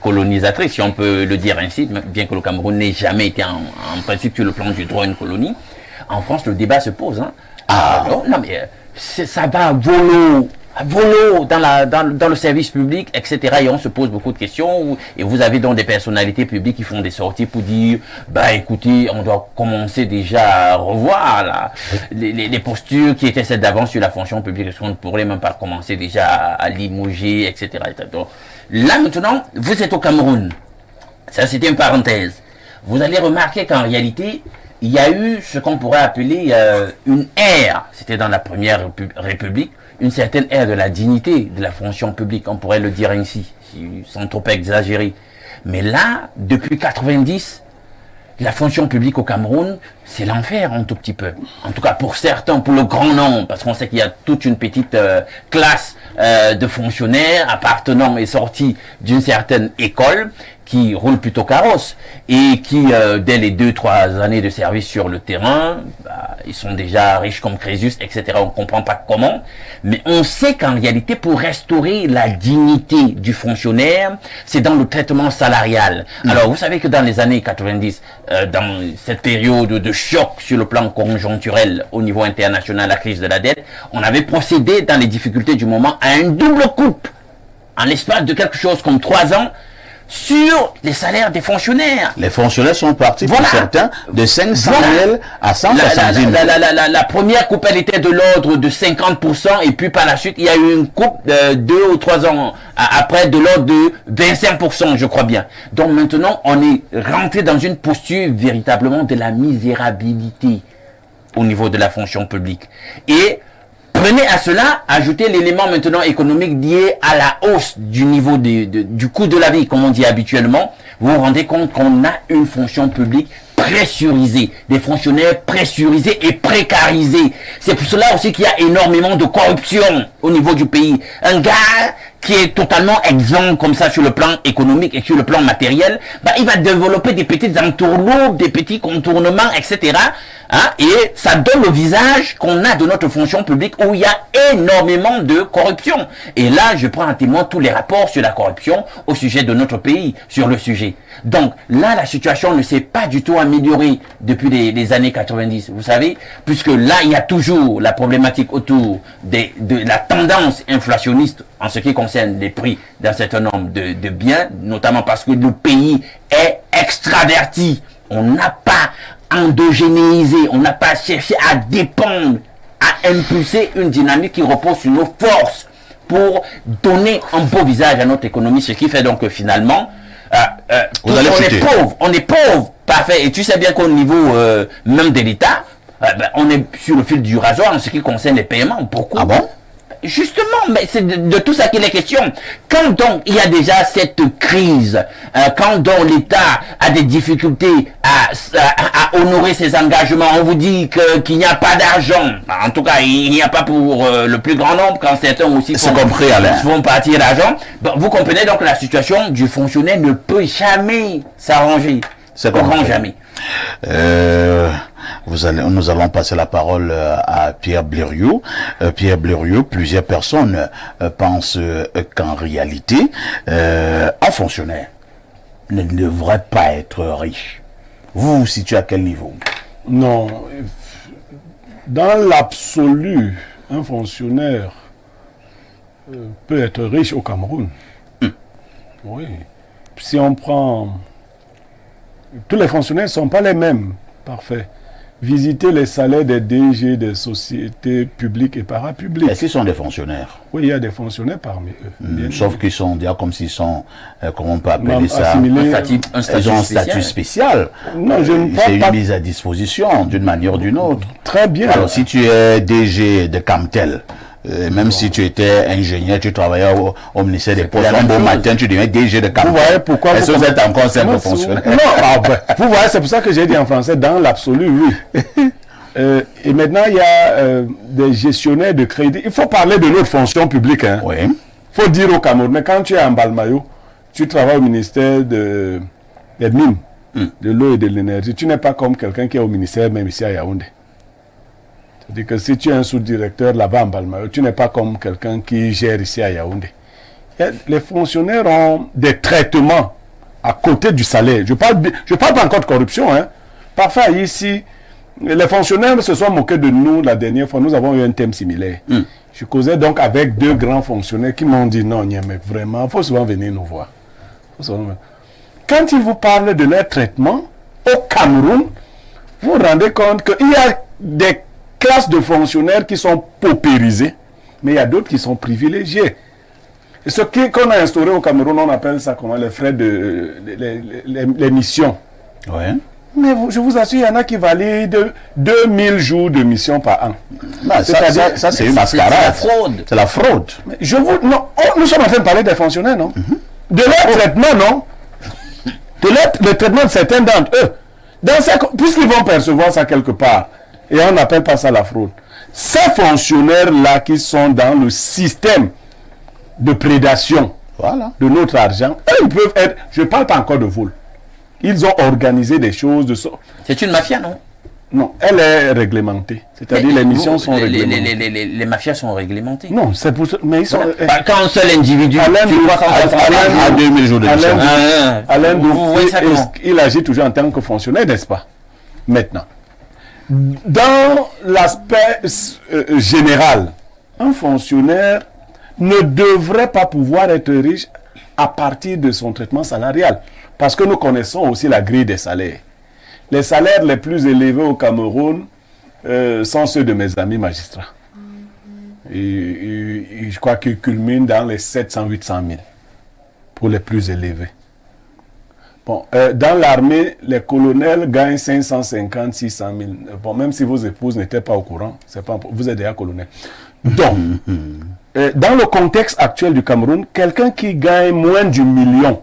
colonisatrice, si on peut le dire ainsi, bien que le Cameroun n'ait jamais été en principe sur le plan du droit une colonie. En France, le débat se pose. Non, mais ça va à volo dans le service public, etc. Et on se pose beaucoup de questions. Et vous avez donc des personnalités publiques qui font des sorties pour dire, écoutez, on doit commencer déjà à revoir les postures qui étaient celles d'avant sur la fonction publique. Est-ce qu'on ne pourrait même pas commencer déjà à limoger, etc. Donc, là maintenant, vous êtes au Cameroun. Ça, c'était une parenthèse. Vous allez remarquer qu'en réalité, il y a eu ce qu'on pourrait appeler une ère. C'était dans la première République. Une certaine ère de la dignité de la fonction publique, on pourrait le dire ainsi, sans trop exagérer. Mais là, depuis 90, la fonction publique au Cameroun, c'est l'enfer un tout petit peu. En tout cas, pour certains, pour le grand nombre, parce qu'on sait qu'il y a toute une petite classe de fonctionnaires appartenant et sortis d'une certaine école qui roule plutôt carrosse et qui, dès les 2-3 années de service sur le terrain, ils sont déjà riches comme Crésus, etc. On ne comprend pas comment, mais on sait qu'en réalité, pour restaurer la dignité du fonctionnaire, c'est dans le traitement salarial. Alors, vous savez que dans les années 90, dans cette période de choc sur le plan conjoncturel au niveau international, la crise de la dette, on avait procédé dans les difficultés du moment à une double coupe en l'espace de quelque chose comme 3 ans sur les salaires des fonctionnaires. Les fonctionnaires sont partis pour certains de 500 000 à 170 000. La première coupe, elle était de l'ordre de 50%, et puis par la suite, il y a eu une coupe 2 ou 3 ans après de l'ordre de 25%, je crois bien. Donc maintenant, on est rentré dans une posture véritablement de la misérabilité au niveau de la fonction publique. Et prenez à cela, ajoutez l'élément maintenant économique lié à la hausse du niveau du coût de la vie, comme on dit habituellement. Vous vous rendez compte qu'on a une fonction publique pressurisée, des fonctionnaires pressurisés et précarisés. C'est pour cela aussi qu'il y a énormément de corruption au niveau du pays. Un gars qui est totalement exempt comme ça sur le plan économique et sur le plan matériel, il va développer des petites entourloupes, des petits contournements, etc. Et ça donne le visage qu'on a de notre fonction publique où il y a énormément de corruption. Et là, je prends en témoin tous les rapports sur la corruption au sujet de notre pays, sur le sujet. Donc là, la situation ne s'est pas du tout améliorée depuis les années 90, vous savez, puisque là, il y a toujours la problématique autour de la tendance inflationniste en ce qui concerne les prix d'un certain nombre de biens, notamment parce que le pays est extraverti. On n'a pas endogénéisé, on n'a pas cherché à dépendre, à impulser une dynamique qui repose sur nos forces pour donner un beau visage à notre économie, ce qui fait donc que finalement, on est pauvre, parfait. Et tu sais bien qu'au niveau même de l'État, on est sur le fil du rasoir en ce qui concerne les paiements. Pourquoi? Ah bon? Justement, mais c'est de tout ça qu'il est question. Quand donc il y a déjà cette crise, quand donc l'État a des difficultés à honorer ses engagements, on vous dit qu'il n'y a pas d'argent. En tout cas, il n'y a pas pour le plus grand nombre, quand certains aussi font partir l'argent. Vous comprenez donc que la situation du fonctionnaire ne peut jamais s'arranger. C'est grand jamais. Nous allons passer la parole à Pierre Blériot. Pierre Blériot, plusieurs personnes pensent qu'en réalité, un fonctionnaire ne devrait pas être riche. Vous vous situez à quel niveau? Non. Dans l'absolu, un fonctionnaire peut être riche au Cameroun. Oui. Si on prend... Tous les fonctionnaires ne sont pas les mêmes. Parfait. visiter les salaires des DG des sociétés publiques et parapubliques. Est-ce qu'ils sont des fonctionnaires? Oui, il y a des fonctionnaires parmi eux. Sauf qu'ils sont déjà comme s'ils sont, comment on peut appeler ça, assimilés, ils ont un statut spécial. Non, je ne c'est une mise à disposition d'une manière ou d'une autre. Très bien. Alors si tu es DG de Camtel, même si tu étais ingénieur, tu travaillais au ministère des Postes, un bon matin, tu deviens DG de Camtel. Vous voyez pourquoi est-ce que vous êtes encore simple fonctionnaire? Non, vous voyez, c'est pour ça que j'ai dit en français, dans l'absolu, oui. Et maintenant, il y a des gestionnaires de crédit. Il faut parler de notre fonction publique. Hein. Oui. Il faut dire au Cameroun, quand tu es en Balmayo, tu travailles au ministère des Mines, de l'eau et de l'énergie. Tu n'es pas comme quelqu'un qui est au ministère, même ici à Yaoundé. C'est-à-dire que si tu es un sous-directeur là-bas en Balmayo, tu n'es pas comme quelqu'un qui gère ici à Yaoundé. Les fonctionnaires ont des traitements à côté du salaire. Je parle pas encore de corruption. Hein. Parfois, ici, les fonctionnaires se sont moqués de nous la dernière fois. Nous avons eu un thème similaire. Je causais donc avec 2 grands fonctionnaires qui m'ont dit non, mais vraiment, il faut souvent venir nous voir. Quand ils vous parlent de leur traitement au Cameroun, vous vous rendez compte qu'il y a des classes de fonctionnaires qui sont paupérisées, mais il y a d'autres qui sont privilégiés. Et ce qu'on a instauré au Cameroun, on appelle ça comment, les frais de les missions. Ouais. Mais je vous assure, il y en a qui valident 2000 jours de mission par an. Ça c'est une mascarade. C'est la fraude. C'est la fraude. Mais nous sommes en train de parler des fonctionnaires, non? De leur traitement, non? Le traitement de certains d'entre eux. Puisqu'ils vont percevoir ça quelque part, et on n'appelle pas ça la fraude. Ces fonctionnaires-là qui sont dans le système de prédation de notre argent, eux, ils peuvent être... Je ne parle pas encore de vol. Ils ont organisé des choses de sorte. C'est une mafia, non? Non, elle est réglementée. C'est-à-dire les missions sont réglementées. Les mafias sont réglementées. Non, c'est pour ça. Mais ils sont. Quand un seul individu à 2000 jours de mission. Alain il agit toujours en tant que fonctionnaire, n'est-ce pas? Maintenant, dans l'aspect général, un fonctionnaire ne devrait pas pouvoir être riche à partir de son traitement salarial. Parce que nous connaissons aussi la grille des salaires. Les salaires les plus élevés au Cameroun sont ceux de mes amis magistrats. Et je crois qu'ils culminent dans les 700-800 000 pour les plus élevés. Bon, dans l'armée, les colonels gagnent 550-600 000. Bon, même si vos épouses n'étaient pas au courant, vous êtes déjà colonel. Donc, dans le contexte actuel du Cameroun, quelqu'un qui gagne moins du million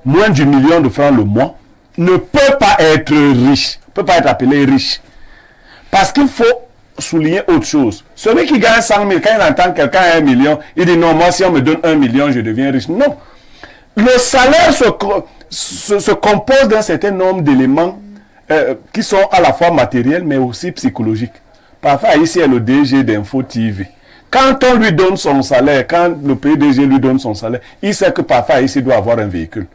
de francs le mois, ne peut pas être riche, ne peut pas être appelé riche. Parce qu'il faut souligner autre chose. Celui qui gagne 100 000, quand il entend quelqu'un à 1 million, il dit non, moi si on me donne 1 million, je deviens riche. Non. Le salaire se compose d'un certain nombre d'éléments qui sont à la fois matériels, mais aussi psychologiques. Parfois, ici, il y a le DG d'Info TV. Quand on lui donne son salaire, quand le PDG lui donne son salaire, il sait que parfois ici doit avoir un véhicule.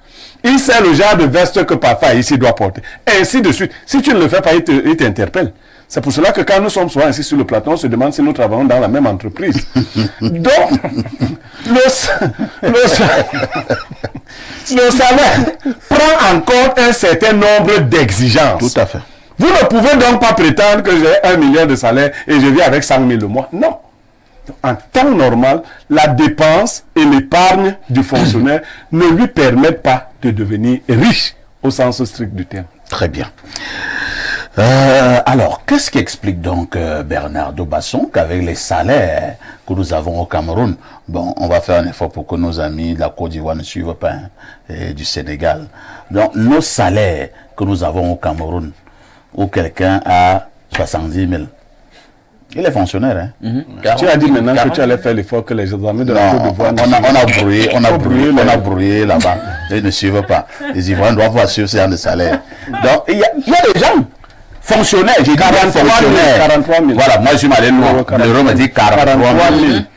Il sait le genre de veste que parfois ici doit porter. Et ainsi de suite. Si tu ne le fais pas, il t'interpelle. C'est pour cela que quand nous sommes souvent ici sur le plateau, on se demande si nous travaillons dans la même entreprise. Donc, le salaire prend en compte un certain nombre d'exigences. Tout à fait. Vous ne pouvez donc pas prétendre que j'ai 1 million de salaire et je vis avec 100 000 le mois. Non. En temps normal, la dépense et l'épargne du fonctionnaire ne lui permettent pas de devenir riche au sens strict du terme. Très bien. Alors, qu'est-ce qui explique donc, Bernardo Basson, qu'avec les salaires que nous avons au Cameroun, bon, on va faire un effort pour que nos amis de la Côte d'Ivoire ne suivent pas, et du Sénégal. Donc, nos salaires que nous avons au Cameroun, où quelqu'un a 70 000, il est fonctionnaire, hein. Tu as dit maintenant que tu allais faire l'effort que les amis de la Côte d'Ivoire... On a brouillé là-bas. Ils ne suivent pas. Les Ivoiriens doivent voir sur ce genre de salaire. Donc, il y a des gens fonctionnaires. J'ai dit 43 000. Voilà, moi je suis allé loin. L'euro me dit 43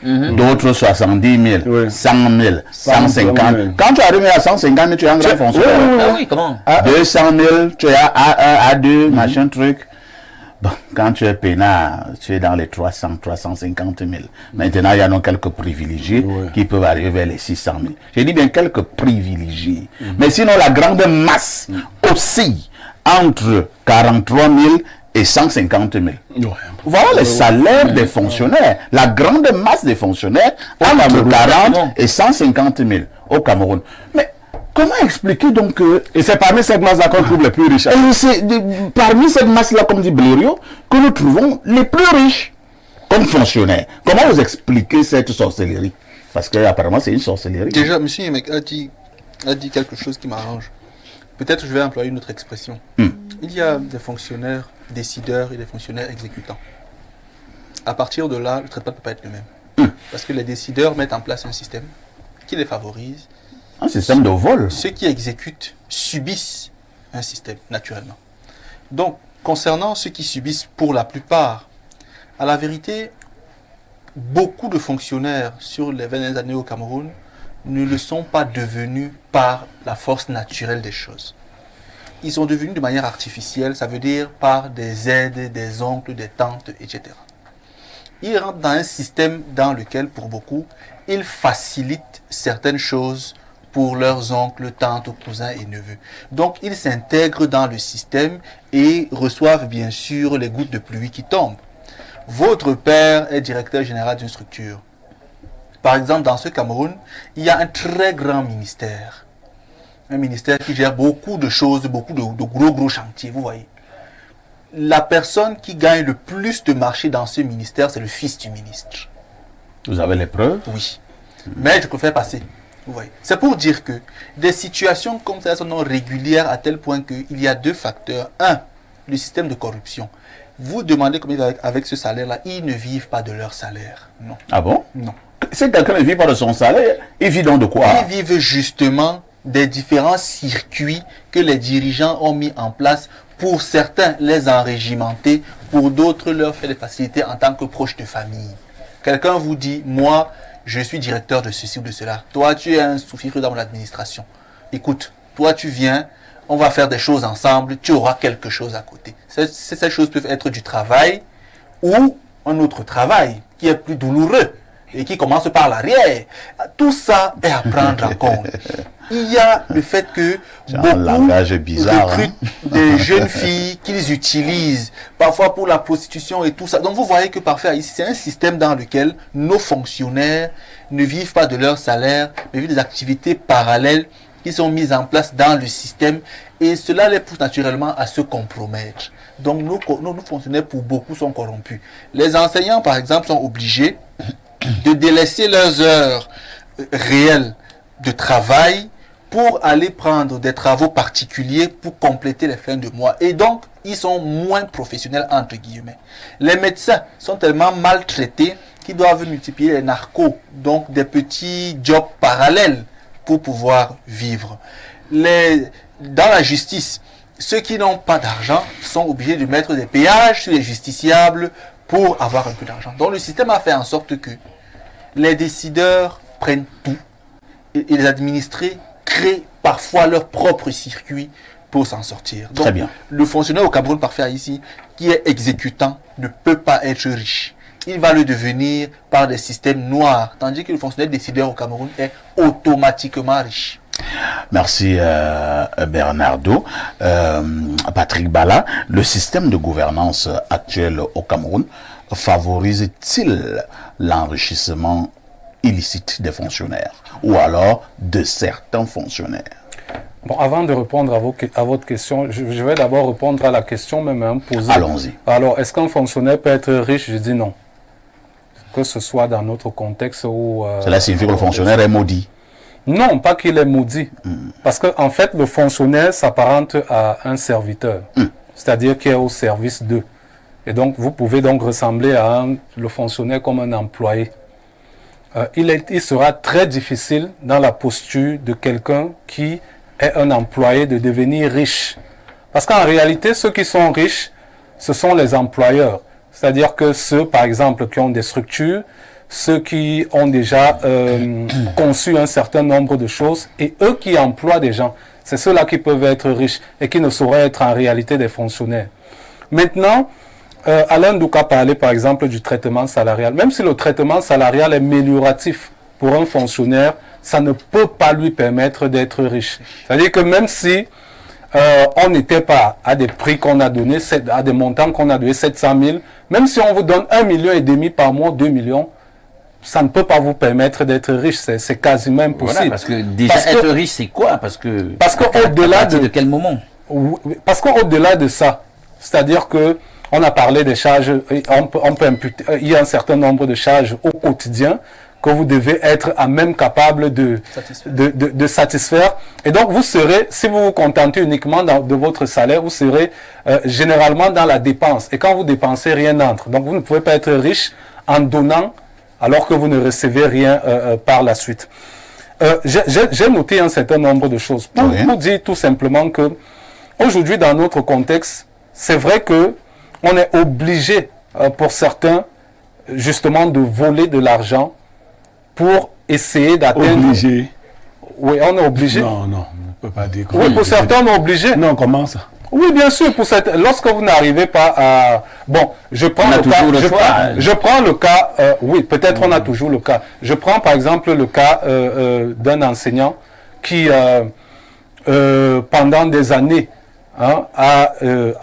000. D'autres 70 000, 100 000, 150 000. Quand tu arrives à 150 000, tu es un grand fonctionnaire. Ah oui, comment? 200 000, tu es à A2, machin truc. Bon, quand tu es peinard, tu es dans les 300, 350 000. Maintenant, il y en a quelques privilégiés qui peuvent arriver vers les 600 000. J'ai dit bien quelques privilégiés. Mais sinon, la grande masse oscille entre 43 000 et 150 000. Ouais. Voilà les salaires des fonctionnaires. La grande masse des fonctionnaires entre 40 et 150 000 au Cameroun. Mais comment expliquer donc que... Et c'est parmi cette masse-là qu'on trouve les plus riches. Et c'est parmi cette masse-là, comme dit Blériot, que nous trouvons les plus riches comme fonctionnaires. Comment vous expliquez cette sorcellerie? Parce qu'apparemment, c'est une sorcellerie. Déjà, M. Yemek a dit quelque chose qui m'arrange. Peut-être je vais employer une autre expression. Il y a des fonctionnaires décideurs et des fonctionnaires exécutants. À partir de là, le traitement ne peut pas être le même. Parce que les décideurs mettent en place un système qui les favorise. Un système de vol. Ceux qui exécutent subissent un système, naturellement. Donc, concernant ceux qui subissent pour la plupart, à la vérité, beaucoup de fonctionnaires sur les 20 dernières années au Cameroun ne le sont pas devenus par la force naturelle des choses. Ils sont devenus de manière artificielle, ça veut dire par des aides, des oncles, des tantes, etc. Ils rentrent dans un système dans lequel, pour beaucoup, ils facilitent certaines choses pour leurs oncles, tantes, cousins et neveux. Donc, ils s'intègrent dans le système et reçoivent bien sûr les gouttes de pluie qui tombent. Votre père est directeur général d'une structure. Par exemple, dans ce Cameroun, il y a un très grand ministère. Un ministère qui gère beaucoup de choses, beaucoup de gros chantiers, vous voyez. La personne qui gagne le plus de marché dans ce ministère, c'est le fils du ministre. Vous avez les preuves? Oui. Mais je préfère passer. Vous voyez. C'est pour dire que des situations comme ça sont non régulières à tel point qu'il y a deux facteurs. Un, le système de corruption. Vous demandez combien ils vivent avec ce salaire-là, ils ne vivent pas de leur salaire. Non. Ah bon? Non. Si quelqu'un ne vit pas de son salaire, il vit donc de quoi? Ils vivent justement des différents circuits que les dirigeants ont mis en place. Pour certains, les enrégimenter, pour d'autres, leur faire des facilités en tant que proche de famille. Quelqu'un vous dit, moi, je suis directeur de ceci ou de cela. Toi, tu es un sous-fifre dans mon administration. Écoute, toi, tu viens, on va faire des choses ensemble, tu auras quelque chose à côté. Ces choses peuvent être du travail ou un autre travail qui est plus douloureux et qui commence par l'arrière. Tout ça est à prendre en compte. Il y a le fait que beaucoup recrutent des jeunes filles qu'ils utilisent, parfois pour la prostitution et tout ça. Donc vous voyez que parfois ici, c'est un système dans lequel nos fonctionnaires ne vivent pas de leur salaire, mais vivent des activités parallèles qui sont mises en place dans le système et cela les pousse naturellement à se compromettre. Donc nos fonctionnaires, pour beaucoup, sont corrompus. Les enseignants, par exemple, sont obligés de délaisser leurs heures réelles de travail pour aller prendre des travaux particuliers pour compléter les fins de mois. Et donc, ils sont moins professionnels, entre guillemets. Les médecins sont tellement maltraités qu'ils doivent multiplier les narcos, donc des petits jobs parallèles pour pouvoir vivre. Dans la justice, ceux qui n'ont pas d'argent sont obligés de mettre des péages sur les justiciables pour avoir un peu d'argent. Donc le système a fait en sorte que les décideurs prennent tout et les administrés créent parfois leur propre circuit pour s'en sortir. Donc, très bien. Le fonctionnaire au Cameroun parfait ici, qui est exécutant, ne peut pas être riche. Il va le devenir par des systèmes noirs, tandis que le fonctionnaire décideur au Cameroun est automatiquement riche. Merci Bernardo. Patrick Bala, le système de gouvernance actuel au Cameroun favorise-t-il l'enrichissement illicite des fonctionnaires ou alors de certains fonctionnaires? Bon, avant de répondre à votre question, je vais d'abord répondre à la question même posée. Allons-y. Alors, est-ce qu'un fonctionnaire peut être riche? Je dis non. Que ce soit dans notre contexte ou... Cela signifie que le fonctionnaire est maudit? Non, pas qu'il est maudit. Parce qu'en fait, le fonctionnaire s'apparente à un serviteur. C'est-à-dire qu'il est au service d'eux. Et donc, vous pouvez donc ressembler à le fonctionnaire comme un employé. Il sera très difficile dans la posture de quelqu'un qui est un employé de devenir riche. Parce qu'en réalité, ceux qui sont riches, ce sont les employeurs. C'est-à-dire que ceux, par exemple, qui ont des structures, ceux qui ont déjà conçu un certain nombre de choses, et eux qui emploient des gens, c'est ceux-là qui peuvent être riches et qui ne sauraient être en réalité des fonctionnaires. Maintenant, Alain Douka parlait par exemple du traitement salarial. Même si le traitement salarial est amélioratif pour un fonctionnaire, ça ne peut pas lui permettre d'être riche. C'est-à-dire que même si on n'était pas à des prix qu'on a donnés, à des montants qu'on a donnés, 700 000. Même si on vous donne 1,5 million par mois, 2 millions, ça ne peut pas vous permettre d'être riche. C'est quasiment impossible. Voilà, parce que déjà, être riche, c'est quoi? Parce qu'au-delà de quel moment? Parce qu'au-delà de ça, c'est-à-dire que on a parlé des charges, on peut imputer, il y a un certain nombre de charges au quotidien que vous devez être à même capable de satisfaire. Et donc, vous serez, si vous vous contentez uniquement de votre salaire, vous serez généralement dans la dépense. Et quand vous dépensez, rien n'entre. Donc, vous ne pouvez pas être riche en donnant alors que vous ne recevez rien par la suite. J'ai noté un certain nombre de choses. Pour dire tout simplement que aujourd'hui, dans notre contexte, c'est vrai que on est obligé, pour certains, justement, de voler de l'argent pour essayer d'atteindre... Obligé. Oui, on est obligé. Non, on ne peut pas dire que... Oui, pour certains, on est obligé. Non, comment ça? Oui, bien sûr, lorsque vous n'arrivez pas à... Bon, je prends le cas... oui, peut-être on a toujours le cas. Je prends par exemple le cas d'un enseignant qui, pendant des années, a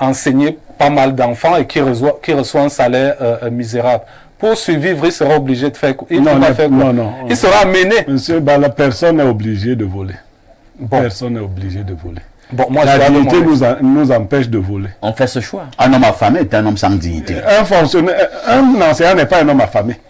enseigné pas mal d'enfants et qui reçoit un salaire misérable. Pour survivre, il sera obligé de faire quoi? Non. Il sera amené. Monsieur, la personne est obligée de voler. Personne n'est obligé de voler. Bon, moi, la dignité nous empêche de voler. On fait ce choix. Un homme affamé est un homme sans dignité. Un enseignant n'est pas un homme affamé.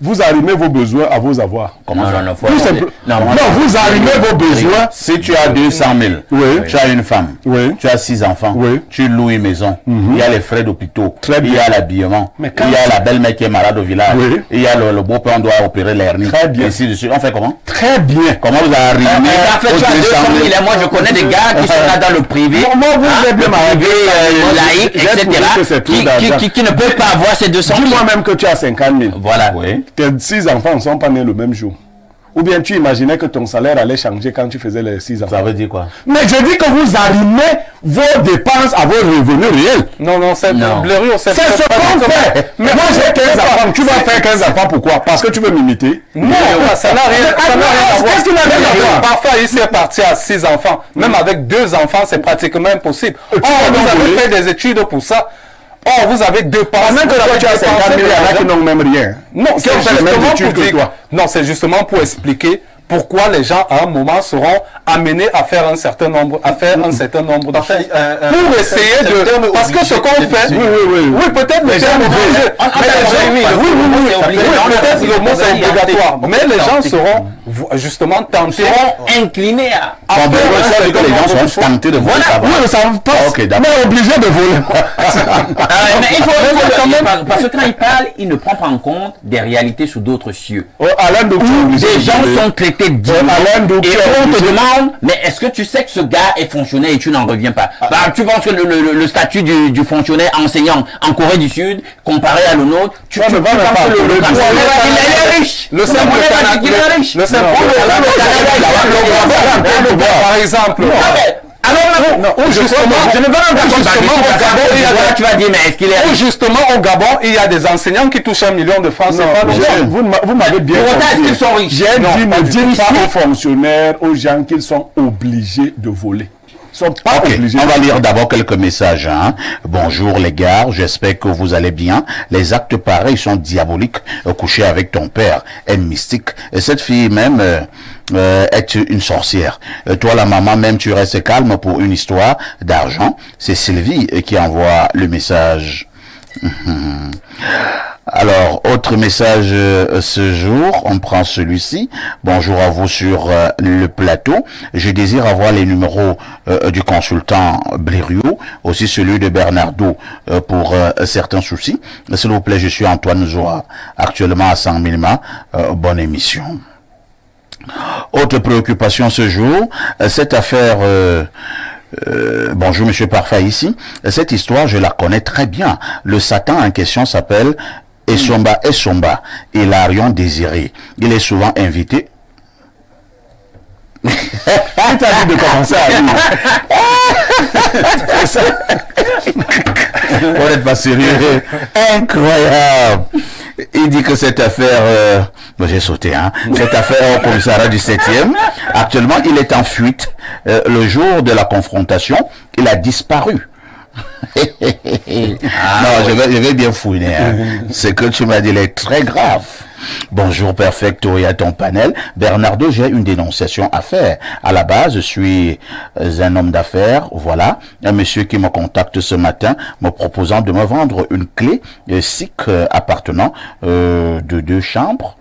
Vous arrimez vos besoins à vos avoirs. Comment ça? Tout simplement. Non, vous arrimez vos besoins. Si tu as 200 000, tu as une femme, tu as 6 enfants, tu loues une maison, il y a les frais d'hôpitaux, il y a l'habillement, il y a la belle-mère qui est malade au village, il y a le beau-père, on doit opérer l'hernie. Très bien. Ainsi de suite. On fait comment? Très bien. Comment vous arrimez en fait, tu as 200 000 et moi je connais des gars qui sont là dans le privé, laïque, etc., qui ne peuvent pas avoir ces 200 000. Dis-moi même que tu as 50 000. Voilà. Tes 6 enfants ne sont pas nés le même jour. Ou bien tu imaginais que ton salaire allait changer quand tu faisais les 6 enfants. Ça veut dire quoi? Mais je dis que vous arrimez vos dépenses à vos revenus réels. Non, c'est blurry. C'est ce qu'on fait. Mais moi j'ai 15 enfants. Tu vas faire 15 enfants pourquoi? Parce que tu veux m'imiter? Non, ça n'a rien à voir. Qu'est-ce qu'il a rien à voir? Parfois, il s'est parti à 6 enfants. Même avec 2 enfants, c'est pratiquement impossible. Vous avez fait des études pour ça. Oh, vous avez deux parents. Même que toi, tu as 50 000, il y en a qui n'ont même rien. Non, c'est justement pour expliquer pourquoi les gens à un moment seront amenés à faire un certain nombre, de choses. Pour essayer de... Parce que ce qu'on fait... Oui, peut-être le terme peut-être le mot c'est obligatoire. Mais les gens seront justement tentés... seront inclinés à... que les gens sont tentés de voler. Oui, mais ça ne veut pas... Mais obligés de voler. Mais il faut quand même... Parce que quand il parle, il ne prend pas en compte des réalités sous d'autres cieux. Des gens sont traités et on te demande, mais est-ce que tu sais que ce gars est fonctionnaire et tu n'en reviens pas? Tu penses que le statut du fonctionnaire enseignant en Corée du Sud, comparé à le nôtre, tu penses que il est riche. Le simple par exemple. Tu vas dire, mais est-ce qu'il est... Justement, au Gabon, il y a des enseignants qui touchent 1 million de francs CFA. Vous m'avez bien compris. J'ai dit, ne dites pas aux fonctionnaires, aux gens qu'ils sont obligés de voler. On va lire d'abord quelques messages. Bonjour les gars, j'espère que vous allez bien. Les actes pareils sont diaboliques. Coucher avec ton père est mystique. Et cette fille même est une sorcière. Toi la maman même tu restes calme pour une histoire d'argent. C'est Sylvie qui envoie le message. Alors, autre message ce jour, on prend celui-ci. Bonjour à vous sur le plateau. Je désire avoir les numéros du consultant Blériot, aussi celui de Bernardo pour certains soucis. S'il vous plaît, je suis Antoine Zoa, actuellement à San Milma. Bonne émission. Autre préoccupation ce jour, cette affaire... bonjour Monsieur Parfait ici. Cette histoire, je la connais très bien. Le Satan en question s'appelle Essomba, Hilarion Désiré. Il est souvent invité. Qui t'a dit de commencer à lire? On n'est pas sérieux. Incroyable. Il dit que cette affaire, j'ai sauté, hein, cette affaire au commissariat du 7e, actuellement, il est en fuite. Le jour de la confrontation, il a disparu. Non, je vais bien fouiner. Hein. Ce que tu m'as dit est très grave. Bonjour Perfecto et à ton panel. Bernardo, j'ai une dénonciation à faire. À la base, je suis un homme d'affaires. Voilà, un monsieur qui me contacte ce matin me proposant de me vendre une clé SIC appartenant de 2 chambres.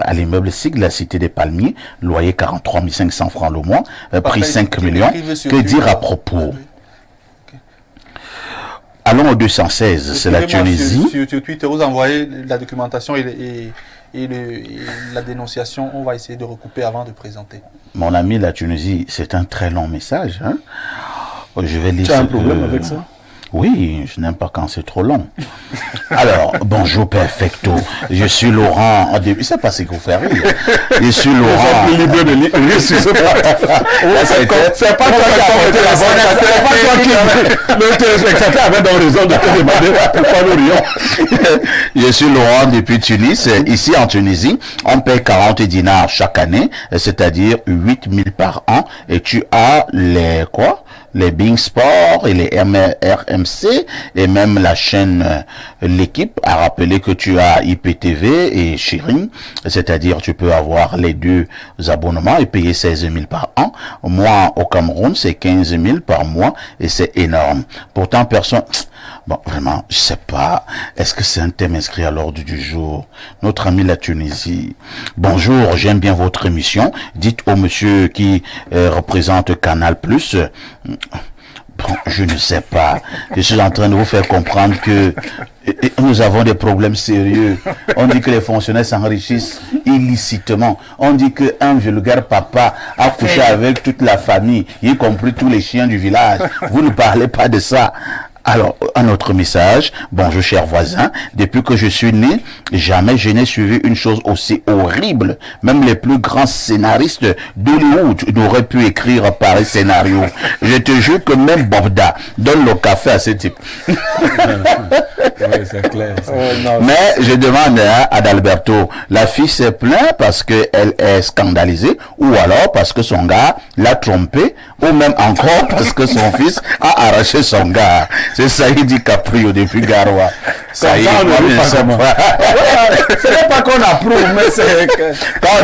À l'immeuble SIG, la cité des Palmiers, loyer 43 500 francs le mois, prix 5 millions. Que dire à propos? Allons au 216, c'est la Tunisie. Sur Twitter, vous envoyez la documentation et la dénonciation. On va essayer de recouper avant de présenter. Mon ami, la Tunisie, c'est un très long message. Hein? Je vais lire. Tu as un problème avec ça? Oui, je n'aime pas quand c'est trop long. Alors, bonjour Perfecto. Je suis Laurent. Au début, c'est pas ce qu'il faut faire rire. Je suis Laurent. C'est pas toi qui as monté la bonne. Le téléspectateur avait donc raison de te demander pourquoi nous rions. Je suis Laurent depuis Tunis. Ici en Tunisie, on paie 40 dinars chaque année, c'est-à-dire 8 000 par an. Et tu as les Bing Sport et les RMC et même la chaîne L'équipe a rappelé que tu as IPTV et Chirim, c'est-à-dire tu peux avoir les 2 abonnements et payer 16 000 par an. Moi, au Cameroun, c'est 15 000 par mois et c'est énorme. Pourtant, personne... Bon, vraiment, je sais pas. Est-ce que c'est un thème inscrit à l'ordre du jour? Notre ami la Tunisie. Bonjour, j'aime bien votre émission. Dites au monsieur qui représente Canal+. Bon, je ne sais pas. Je suis en train de vous faire comprendre que nous avons des problèmes sérieux. On dit que les fonctionnaires s'enrichissent illicitement. On dit qu'un vulgaire papa a couché avec toute la famille, y compris tous les chiens du village. Vous ne parlez pas de ça. Alors, un autre message. Bonjour, chers voisins. Depuis que je suis né, jamais je n'ai suivi une chose aussi horrible. Même les plus grands scénaristes d'Hollywood n'auraient pu écrire pareil scénario. Je te jure que même Bobda donne le café à ce type. Oui, c'est clair. Mais je demande à Adalberto, la fille s'est plainte parce qu'elle est scandalisée, ou alors parce que son gars l'a trompé, ou même encore parce que son fils a arraché son gars. C'est Saïd Caprio depuis Garoua. Ça y est, ce n'est pas qu'on approuve, mais c'est que... Quand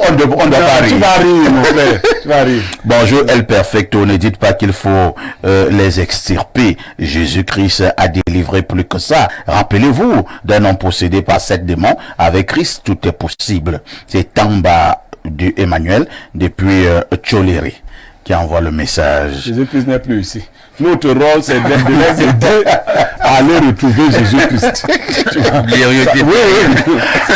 on doit pas rire. Tu vas rire, mon frère. Tu vas rire. Bonjour, El Perfecto. Ne dites pas qu'il faut les extirper. Jésus-Christ a délivré plus que ça. Rappelez-vous d'un homme possédé par 7 démons. Avec Christ, tout est possible. C'est Tamba de Emmanuel depuis Tcholeri qui envoie le message. Jésus-Christ n'est plus ici. Notre rôle, c'est d'aider à aller retrouver Jésus-Christ. Oui.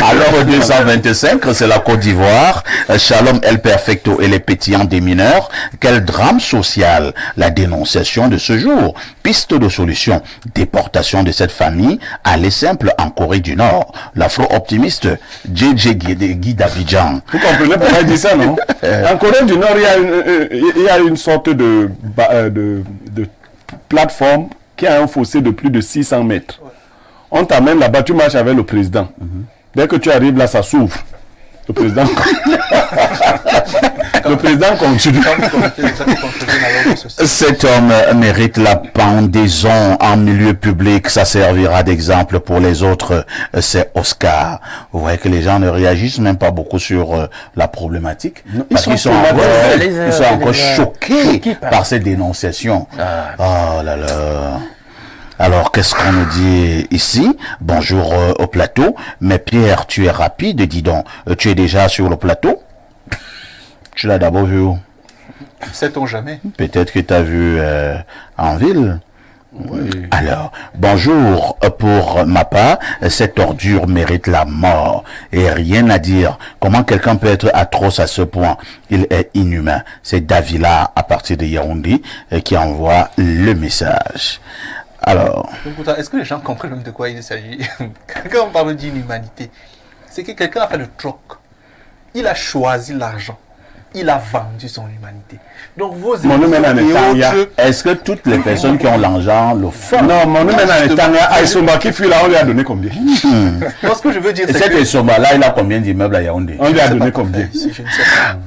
Alors, au 225, c'est la Côte d'Ivoire. Shalom El Perfecto et les pétillants des mineurs. Quel drame social. La dénonciation de ce jour. Piste de solution. Déportation de cette famille. Aller simple en Corée du Nord. L'afro-optimiste JJ Guy d'Abidjan. Vous comprenez pourquoi il dit ça, non? En Corée du Nord, il y a une sorte de plateforme qui a un fossé de plus de 600 mètres. On t'amène là-bas, tu marches avec le président. Dès que tu arrives là, ça s'ouvre. Le président... Le président continue. Cet homme mérite la pendaison en milieu public. Ça servira d'exemple pour les autres. C'est Oscar. Vous voyez que les gens ne réagissent même pas beaucoup sur la problématique. Parce qu'ils sont encore choqués par ces dénonciations. Oh là là. Alors, qu'est-ce qu'on nous dit ici? Bonjour au plateau. Mais Pierre, tu es rapide, dis donc. Tu es déjà sur le plateau? Tu l'as d'abord vu où? Sait-on jamais? Peut-être que tu as vu en ville. Oui. Alors, bonjour. Pour ma part, cette ordure mérite la mort. Et rien à dire. Comment quelqu'un peut être atroce à ce point? Il est inhumain. C'est Davila, à partir de Yaoundé, qui envoie le message. Alors... Est-ce que les gens comprennent même de quoi il s'agit? Quand on parle d'inhumanité, c'est que quelqu'un a fait le troc. Il a choisi l'argent. il a vendu son humanité. Donc vos est-ce que toutes les personnes qui ont l'argent le font? Non, mon nom est Netanya. Aïsomba qui fut là, on lui a donné combien? Ce que je veux dire, c'est que Aïsomba là, il a combien d'immeubles à Yaoundé? On lui a donné combien?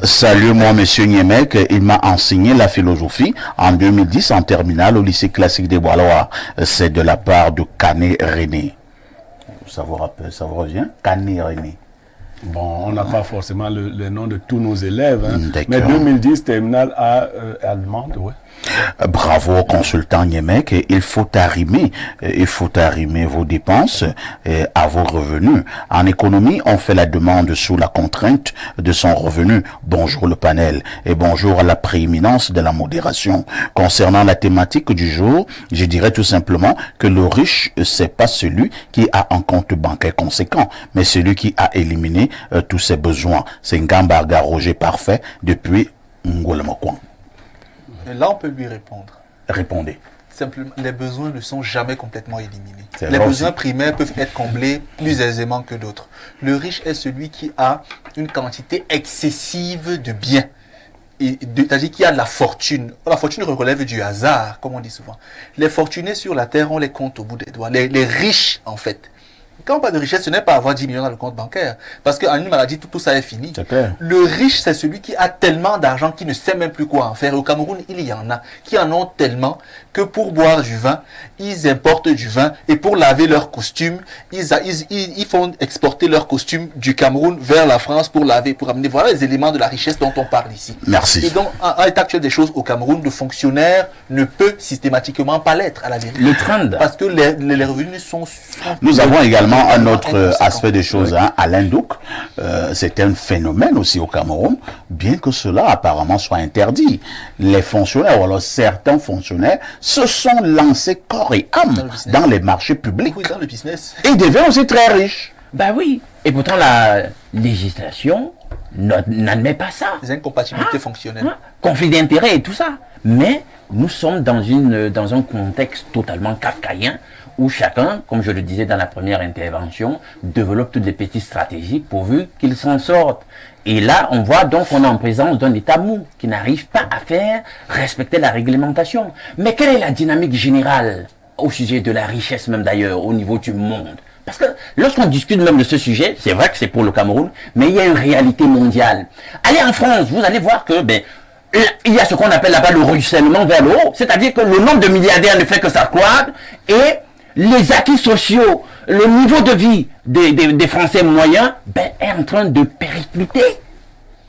Salut, moi, monsieur Niemek. Il m'a enseigné la philosophie en 2010 en terminale au lycée classique des Bois-Lois. C'est de la part de Canet René. Ça vous rappelle, ça vous revient? Canet René. Bon, on n'a pas forcément le nom de tous nos élèves, hein. Mais 2010, terminale allemande, ouais. Bravo, consultant Niemek. Il faut arrimer vos dépenses à vos revenus. En économie, on fait la demande sous la contrainte de son revenu. Bonjour le panel et bonjour à la prééminence de la modération. Concernant la thématique du jour, je dirais tout simplement que le riche, c'est pas celui qui a un compte bancaire conséquent, mais celui qui a éliminé tous ses besoins. C'est Ngambarga Roger Parfait depuis Ngoualamakouan. Là, on peut lui répondre. Répondez. Simplement, les besoins ne sont jamais complètement éliminés. Les besoins primaires peuvent être comblés plus aisément que d'autres. Le riche est celui qui a une quantité excessive de biens. C'est-à-dire qu'il y a de la fortune. La fortune relève du hasard, comme on dit souvent. Les fortunés sur la terre, on les compte au bout des doigts. Les riches, en fait. Quand on parle de richesse, ce n'est pas avoir 10 millions dans le compte bancaire. Parce qu'en une maladie, tout ça est fini. Le riche, c'est celui qui a tellement d'argent qu'il ne sait même plus quoi en faire. Et au Cameroun, il y en a qui en ont tellement que pour boire du vin, ils importent du vin. Et pour laver leurs costumes, ils font exporter leurs costumes du Cameroun vers la France pour laver, pour amener. Voilà les éléments de la richesse dont on parle ici. Merci. Et donc, en l'état actuel des choses, au Cameroun, le fonctionnaire ne peut systématiquement pas l'être à la vérité. Le trend. Parce que les revenus sont... Nous avons également un autre aspect des choses, hein, Alain Douk. C'est un phénomène aussi au Cameroun, bien que cela apparemment soit interdit. Les fonctionnaires, ou alors certains fonctionnaires, se sont lancés corps et âme dans les marchés publics. Oui, dans le business. Et ils deviennent aussi très riches. Ben oui. Et pourtant, la législation n'admet pas ça. Les incompatibilités fonctionnelles. Conflit d'intérêts et tout ça. Mais nous sommes dans un contexte totalement kafkaïen où chacun, comme je le disais dans la première intervention, développe toutes les petites stratégies pourvu qu'il s'en sorte. Et là, on voit donc qu'on est en présence d'un État mou qui n'arrive pas à faire respecter la réglementation. Mais quelle est la dynamique générale au sujet de la richesse même d'ailleurs au niveau du monde? Parce que lorsqu'on discute même de ce sujet, c'est vrai que c'est pour le Cameroun, mais il y a une réalité mondiale. Allez en France, vous allez voir que il y a ce qu'on appelle là-bas le ruissellement vers le haut, c'est-à-dire que le nombre de milliardaires ne fait que s'accroître et les acquis sociaux, le niveau de vie des Français moyens est en train de péricliter.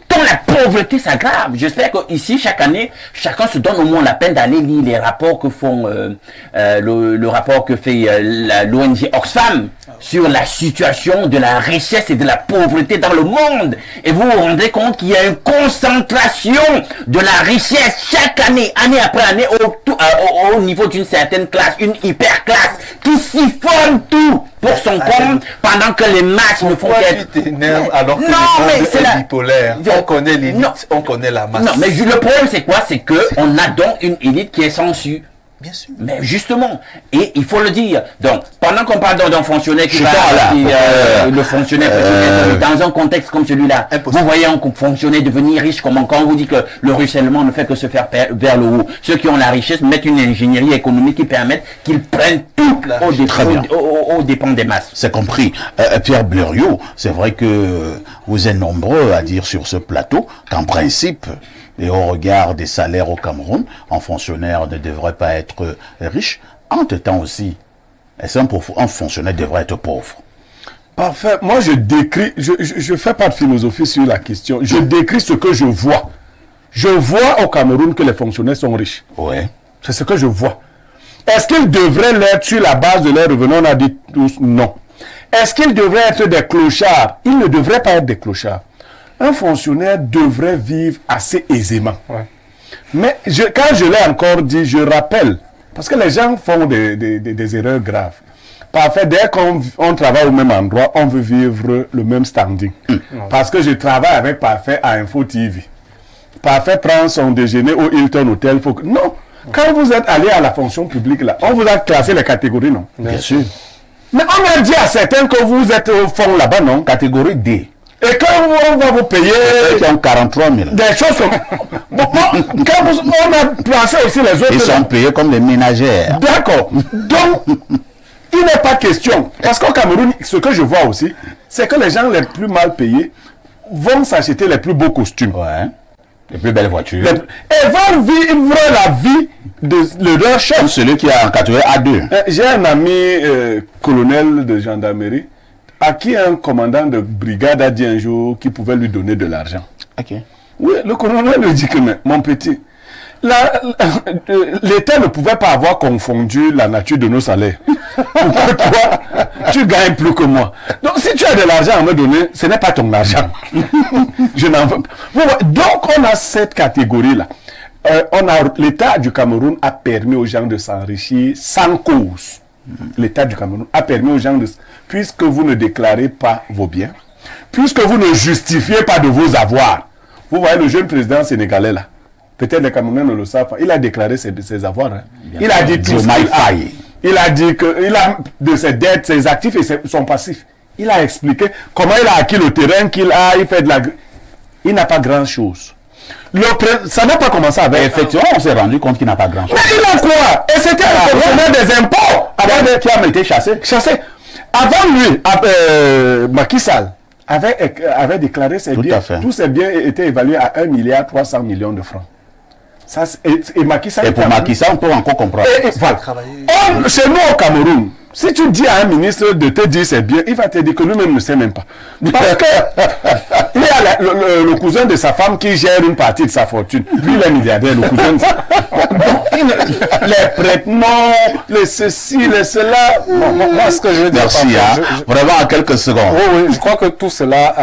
Tant la pauvreté s'aggrave. J'espère qu'ici, chaque année, chacun se donne au moins la peine d'aller lire les rapports que font le rapport que fait l'ONG Oxfam sur la situation de la richesse et de la pauvreté dans le monde. Et vous vous rendez compte qu'il y a une concentration de la richesse chaque année, année après année, au niveau d'une certaine classe, une hyper classe qui siphonne tout pour son compte pendant que les masses ne font qu'être... Tu t'énerves alors que le monde est bipolaire. On connaît l'élite, on connaît la masse. Non, mais le problème c'est quoi? C'est qu'on a donc une élite qui est censue. Bien sûr. Mais justement, et il faut le dire. Donc, pendant qu'on parle d'un fonctionnaire qui va le fonctionnaire dans un contexte comme celui-là, vous voyez un fonctionnaire devenir riche comment? Quand on vous dit que le ruissellement ne fait que se faire vers le haut, ceux qui ont la richesse mettent une ingénierie économique qui permette qu'ils prennent tout aux dépens des masses. C'est compris. Pierre Blériot, c'est vrai que vous êtes nombreux à dire sur ce plateau qu'en principe, et au regard des salaires au Cameroun, un fonctionnaire ne devrait pas être riche. Entre-temps aussi, est-ce qu'un fonctionnaire devrait être pauvre? Parfait. Moi, je décris, je fais pas de philosophie sur la question. Je décris ce que je vois. Je vois au Cameroun que les fonctionnaires sont riches. Ouais. C'est ce que je vois. Est-ce qu'ils devraient l'être sur la base de leurs revenus? On a dit tous non. Est-ce qu'ils devraient être des clochards? Ils ne devraient pas être des clochards. Un fonctionnaire devrait vivre assez aisément. Ouais. Mais quand je l'ai encore dit, je rappelle, parce que les gens font des erreurs graves. Parfait, dès qu'on travaille au même endroit, on veut vivre le même standing. Parce que je travaille avec Parfait à Info TV. Parfait prend son déjeuner au Hilton Hotel. Non, quand vous êtes allé à la fonction publique, là, on vous a classé les catégories, non? Bien sûr. Mais on a dit à certains que vous êtes au fond là-bas, non? Catégorie D. Et quand on va vous payer... Qui ont 43 000. Des choses comme... quand on a placé aussi les autres... Ils sont payés comme des ménagères. D'accord. Donc, il n'est pas question. Parce qu'au Cameroun, ce que je vois aussi, c'est que les gens les plus mal payés vont s'acheter les plus beaux costumes. Ouais. Les plus belles voitures. Et vont vivre la vie de leur chef. Comme celui qui a encadré A2. J'ai un ami colonel de gendarmerie à qui un commandant de brigade a dit un jour qu'il pouvait lui donner de l'argent. Ok. Oui, le colonel lui dit que, mais, mon petit, l'État ne pouvait pas avoir confondu la nature de nos salaires. Pourquoi toi, tu gagnes plus que moi? Donc, si tu as de l'argent à me donner, ce n'est pas ton argent. Je n'en veux pas. Donc, on a cette catégorie-là. L'État du Cameroun a permis aux gens de s'enrichir sans cause. L'État du Cameroun a permis aux gens de... Puisque vous ne déclarez pas vos biens, puisque vous ne justifiez pas de vos avoirs. Vous voyez le jeune président sénégalais là. Peut-être les Camerounais ne le savent pas. Il a déclaré ses avoirs. Hein. Il a dit tout ce qu'il a. Il a dit qu'il a de ses dettes, ses actifs et son passif. Il a expliqué comment il a acquis le terrain qu'il a. Il fait de la... Il n'a pas grand-chose. Ça n'a pas commencé avec... Effectivement, on s'est rendu compte qu'il n'a pas grand-chose. Mais il a quoi? Et c'était un fonctionnaire des impôts qui a été chassé. Avant lui, Macky Sall avait déclaré ses biens. Tous ses biens étaient évalués à 1,3 milliard de francs. Ça, et Macky Sall... Et pour Macky Sall, on peut encore comprendre. Voilà. Chez nous au Cameroun, si tu dis à un ministre de te dire c'est bien, il va te dire que lui-même ne sait même pas. Parce que il y a le cousin de sa femme qui gère une partie de sa fortune. Lui, il est milliardaire, le cousin de sa... Les prête-noms, les ceci, les cela. Moi, ce que je veux dire... Merci, vraiment en quelques secondes. Oui, je crois que tout cela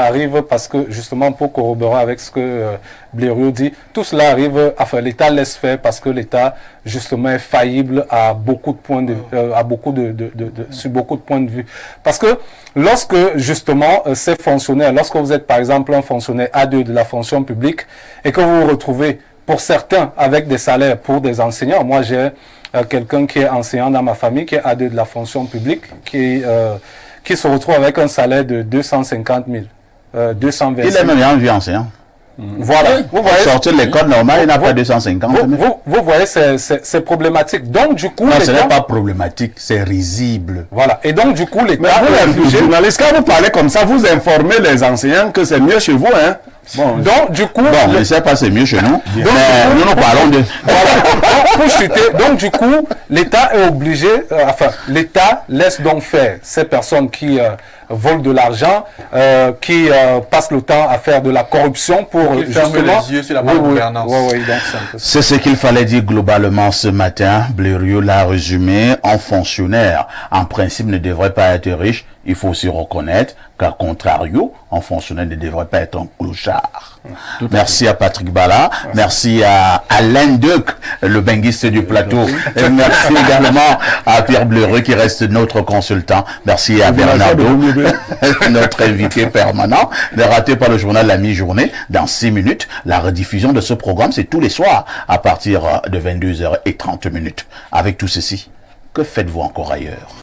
arrive parce que, justement, pour corroborer avec ce que Blériot dit, tout cela arrive, enfin, l'État laisse faire parce que l'État, justement, est faillible à beaucoup de points sur beaucoup de points de vue. Parce que lorsque, justement, ces fonctionnaires, lorsque vous êtes, par exemple, un fonctionnaire A2 de la fonction publique et que vous vous retrouvez, pour certains, avec des salaires pour des enseignants, moi j'ai quelqu'un qui est enseignant dans ma famille, qui est A2 de la fonction publique, qui se retrouve avec un salaire de 250 000, 220 000. Il est même en vie enseignant. Voilà. Vous voyez, sortir de l'école normale, il n'a pas 250 000. Vous voyez, c'est problématique. Donc, du coup... Non, ce n'est pas problématique, c'est risible. Voilà. Et donc, du coup, l'État... Mais vous, journaliste, quand vous parlez comme ça, vous informez les enseignants que c'est mieux chez vous, hein? Bon, donc, du coup... Bon, je ne sais pas, c'est mieux chez nous. Nous parlons de... Voilà. Pour chuter, donc, du coup, l'État est obligé... l'État laisse donc faire ces personnes qui volent de l'argent, qui passent le temps à faire de la corruption pour... justement... les yeux sur la bonne gouvernance. C'est ce qu'il fallait dire globalement ce matin. Blériot l'a résumé. Un fonctionnaire, en principe, ne devrait pas être riche. Il faut aussi reconnaître qu'à contrario, un fonctionnaire ne devrait pas être un clochard. Merci à Patrick Bala, merci à Alain Duc, le benguiste du plateau, et merci également à Pierre Blériot qui reste notre consultant. Merci à Bernardo, notre invité permanent. Ne ratez pas le journal La Mi-Journée. Dans 6 minutes, la rediffusion de ce programme, c'est tous les soirs à partir de 22h30. Avec tout ceci, que faites-vous encore ailleurs?